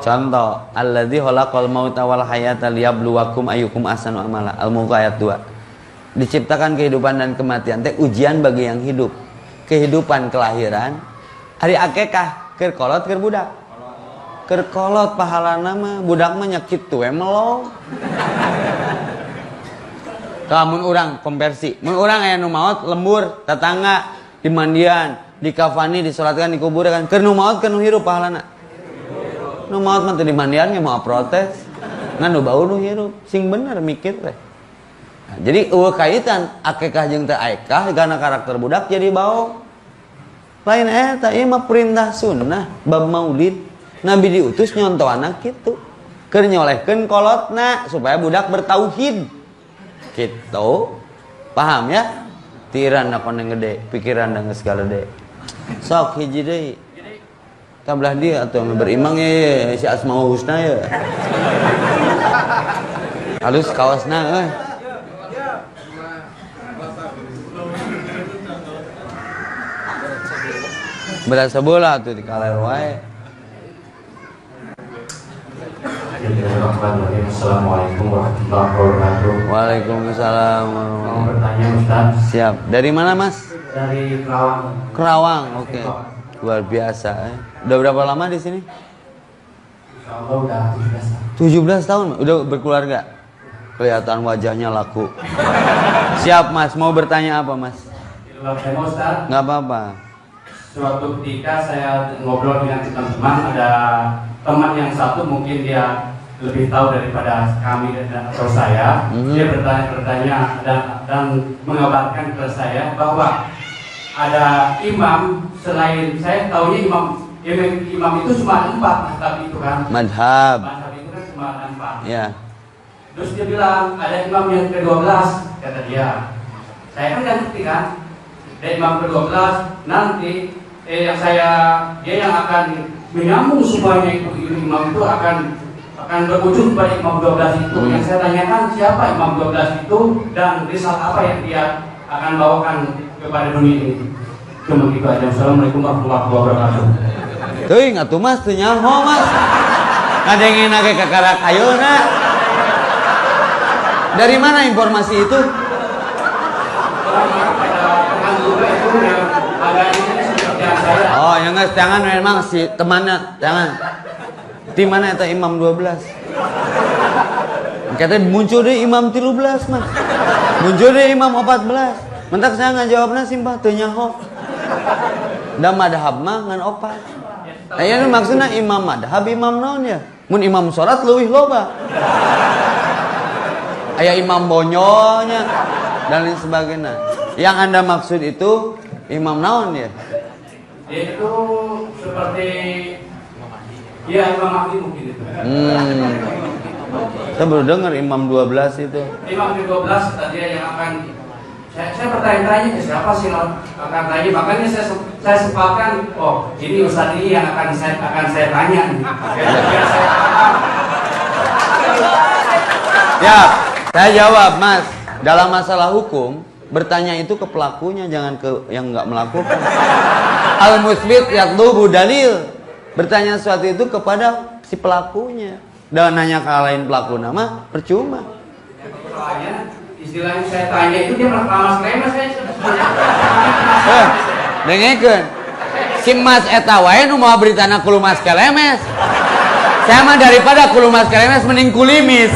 Contoh, alladzi khalaqal mauta wal hayata liyabluwakum ayyukum ahsanu amala. Al-Mulk ayat 2. Diciptakan kehidupan dan kematian teh ujian bagi yang hidup. Kehidupan kelahiran hari akikah keur kolot keur budak. Keur kolot pahalana mah budak mah nya kitu we melong. Mun urang konversi, mun urang aya nu maot lembur tetangga di mandian, di kafani, disolatkan, dikuburkan, keur nu maot keur nu hirup pahalana. Nu maot mah teu di mandian ge mau protes. Ngan nu bau nu hirup, sing bener mikir teh. Nah, jadi eueuh kaitan akikah jeung teu akikah karena karakter budak jadi bau. Lain eta ieu mah perintah sunnah bab maulid. Nabi diutus nyontoana kitu. Keur nyolehkeun kolotna supaya budak bertauhid. Gitu. Paham ya? Tiran na koneng gede, pikiran da geus gede. Sok hiji deui. Tablah dia atuh berimang ye si Asmaul Husna ye. Halus kaosna euy. Berasa bola tuh di kaler wae. Assalamualaikum warahmatullahi wabarakatuh. Waalaikumsalam. Mau bertanya Ustaz? Siap. Dari mana Mas? Dari Kerawang. Kerawang, oke. Luar biasa. Udah berapa lama di sini? Insyaallah udah 17 tahun. Udah berkeluarga? Kelihatan wajahnya laku. Siap Mas. Mau bertanya apa Mas? Ustaz. Nggak apa-apa. Suatu ketika saya ngobrol dengan teman-teman, ada teman yang satu mungkin dia lebih tahu daripada kami atau saya. Dia bertanya dan mengabarkan kepada saya bahwa ada imam selain saya tahunya imam itu cuma 4 mazhab itu kan. Madhab. Mazhab itu kan cuma 4. Ya. Terus dia bilang ada imam yang ke-12 kata dia. Saya kan nggak ngerti kan. Ada imam ke-12 nanti dia yang akan menyambung semuanya itu imam itu akan berujung pada imam 12 itu. Yang saya tanyakan siapa imam 12 itu dan risal apa yang dia akan bawakan kepada dunia ini. Cuma gitu aja. Assalamualaikum warahmatullahi wabarakatuh. Teuing atuh Mas teu nyaho Mas. Ngadengin ge kakarak ayeuna. Dari mana informasi itu? Oh, yang nggak jangan memang si temannya jangan. Di mana eta imam 12? Kata muncul deh imam 13 Mas. Muncul deh imam 14. Mentak saya ngajawabna simpah teu nyaho. Da madhab mah ngan opat. Aya nu maksudna imam madhab imam naon ya? Mun imam salat leuwih loba. Aya imam bonyonya dan lain sebagainya. Yang Anda maksud itu imam naon ya? Itu seperti ya Imam Mahdi mungkin itu. Saya baru dengar imam 12 itu. Imam 12 tadi yang akan saya bertanya-tanya ke siapa sih akan tanya, makanya saya sempatkan ini Ustaz ini yang akan saya tanya. Ya, saya jawab Mas. Dalam masalah hukum bertanya itu ke pelakunya, jangan ke yang nggak melakukan. Al-musbit yatlubu dalil. Bertanya sesuatu itu kepada si pelakunya. Dan nanya ke lain pelaku nama percuma. Soalnya istilahnya saya tanya itu dia malah lemes saya. Dengekeun. Si Mas eta wae nu moal beritana ku Mas kelemes. Saya mah daripada ku Mas kelemes mending kulimis.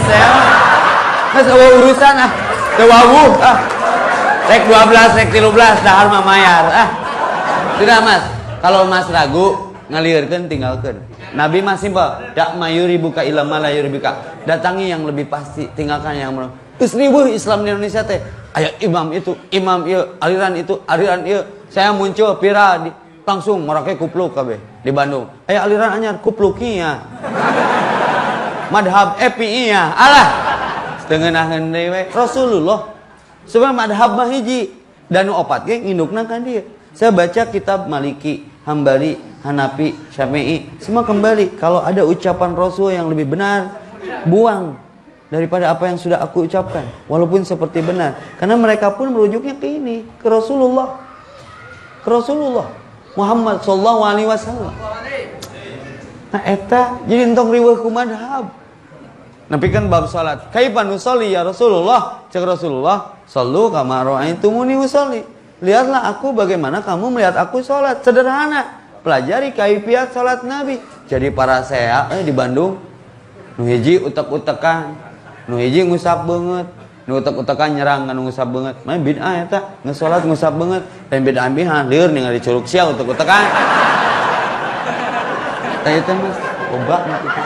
Mas urusan teu wawuh Rek 12, rek 13, dahar mah mayar. Tidak Mas, kalau Mas ragu, ngalirkeun tinggalkeun. Nabi mah simpel, dak mayuribuka ila ma la yuribika. Datangi yang lebih pasti, tinggalkan yang Geus ribuh Islam di Indonesia teh. Aya imam itu, imam ieu, aliran itu, aliran ieu. Saya muncul pira di langsung merake kupluk kabeh di Bandung. Aya aliran anyar kuplukinya. Madhab EPI-nya. Alah. Setengenaheun deui we. Rasulullah sebenarnya madhab mah hiji dan opat ge ngindukna ka dieu. Saya baca kitab Maliki, Hambali, Hanafi, Syafi'i, semua kembali kalau ada ucapan Rasul yang lebih benar, buang daripada apa yang sudah aku ucapkan, walaupun seperti benar. Karena mereka pun merujuknya ke ini, ke Rasulullah, ke Rasulullah Muhammad sallallahu alaihi wasallam. Nah eta jadi entong riweuh ku madhab. Napikeun bab salat, kaifa nusolli ya Rasulullah? Cek Rasulullah, sallu kama ra'aitumuni usolli. Lihatlah aku bagaimana kamu melihat aku sholat. Sederhana. Pelajari kaifiat sholat Nabi. Jadi para saya di Bandung nu hiji utek-utekan, nu hiji ngusap beungeut, nu utek-utekan nyerang nu ngusap beungeut. Mah bid'ah eta, ngesolat ngusap beungeut. Dan bid'ah bihan lieur ningali curug sia utek-utekan. Tah eta Mas, loba mah kitu.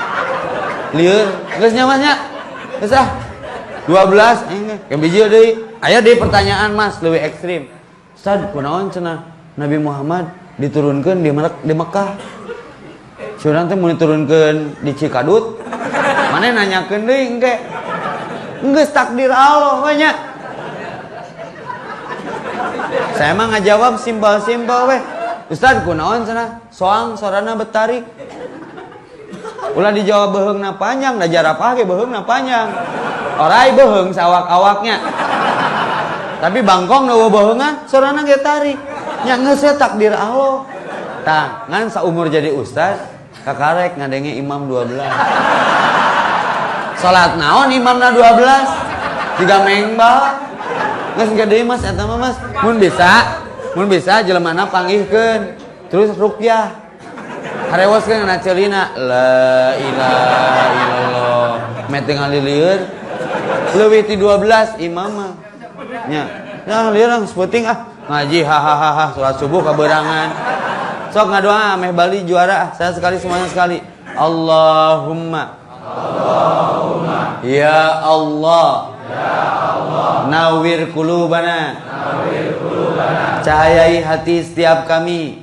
Lieur, geus nya Mas nya. Geus ah. 12 ke biji deui. Aya deui pertanyaan Mas leuwih ekstrim. Ustaz, kunaon cenah Nabi Muhammad diturunkeun di Mekah. Surang teh mun diturunkeun di Cikadut. Mane nanyakeun deui engke. Geus takdir Allah we nya. Saya mah ngajawab simpel-simpel we. Ustaz, kunaon cenah soang sorana betari. Ulah dijawab beheungna panjang, da jarapah ge beheungna panjang. Orai beheung sawak-awaknya. Tapi bangkong nu bohongan sorana ge tarik. Nya geus takdir Allah. Tah, ngan saumur jadi ustaz, kakarek ngadenge imam 12. Salat naon imamna 12? Tiga mengbal. Geus gede Mas eta mah Mas. Mun bisa jelemana panggihkeun. Terus ruqyah. Harewoskeun kana ceulina la ilaha illallah. Meteng alilieur. Leuwih ti 12 imam mah. Nya, lieur seputing ngaji hahaha salat subuh kaberangan. Sok ngadoa meh Bali juara saya sekali semuanya sekali. Allahumma ya Allah nawwir qulubana cahayai hati setiap kami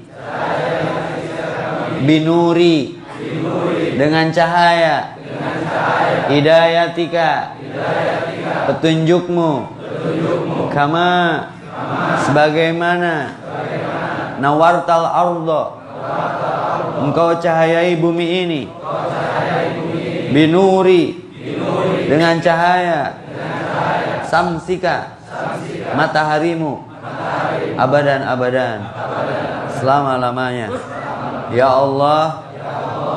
binuri dengan cahaya hidayatika petunjukmu kama sebagaimana nawartal ardo engkau cahayai bumi ini binuri dengan cahaya samsika mataharimu abadan selama-lamanya. Ya Allah,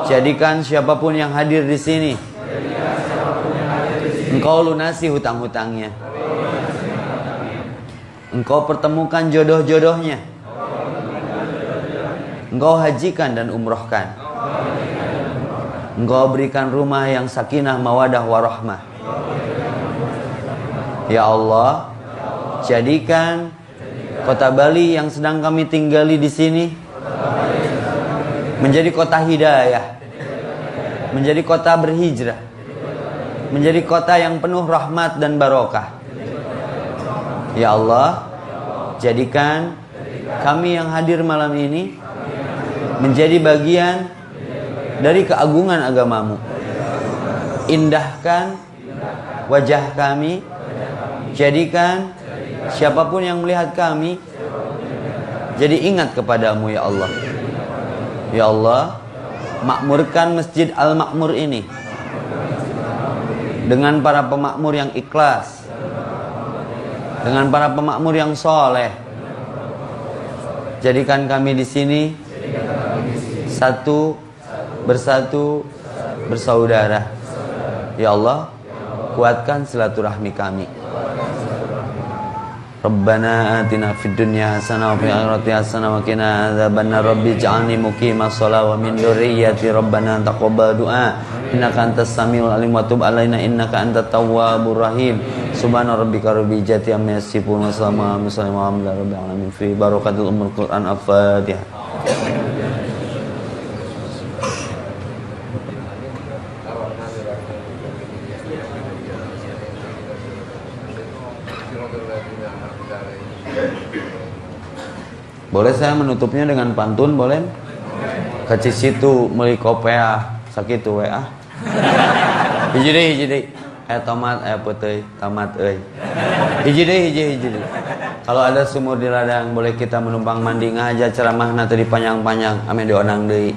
jadikan siapapun yang hadir di sini engkau lunasi hutang-hutangnya. Engkau pertemukan jodoh-jodohnya. Engkau hajikan dan umrohkan. Engkau berikan rumah yang sakinah, mawadah, warahmah. Ya Allah, jadikan kota Bali yang sedang kami tinggali di sini menjadi kota hidayah, menjadi kota berhijrah, menjadi kota yang penuh rahmat dan barokah. Ya Allah, jadikan kami yang hadir malam ini menjadi bagian dari keagungan agamamu. Indahkan wajah kami, jadikan siapapun yang melihat kami jadi ingat kepadamu ya Allah. Ya Allah, makmurkan Masjid Al-Makmur ini dengan para pemakmur yang ikhlas, dengan para pemakmur yang soleh. Jadikan kami di sini satu, bersatu, bersaudara. Ya Allah, kuatkan silaturahmi kami. Rabbana atina fid dunya hasanah wa fil akhirati hasanah wa qina adzabannar. Rabbi ij'alni muqimas shalah wa min dzurriyyati rabbana taqabbal du'a innaka antas samiul alim wa tub alaina innaka antat tawwabur rahim. Subhana rabbika rabbil izzati amma yasifun wa salamun alal mursalin walhamdulillahi rabbil alamin. Fi barakatil ummul Qur'an. Al-Fatihah. Gracias. Boleh saya menutupnya dengan pantun, boleh? Ke situ meuli kopea sakitu we ah. Hiji deui. Tomat putih, tomat euy. Hiji deui. Kalau ada sumur di ladang, boleh kita menumpang mandi ngaja ceramah nanti dipanjang-panjang, ame dionang deui.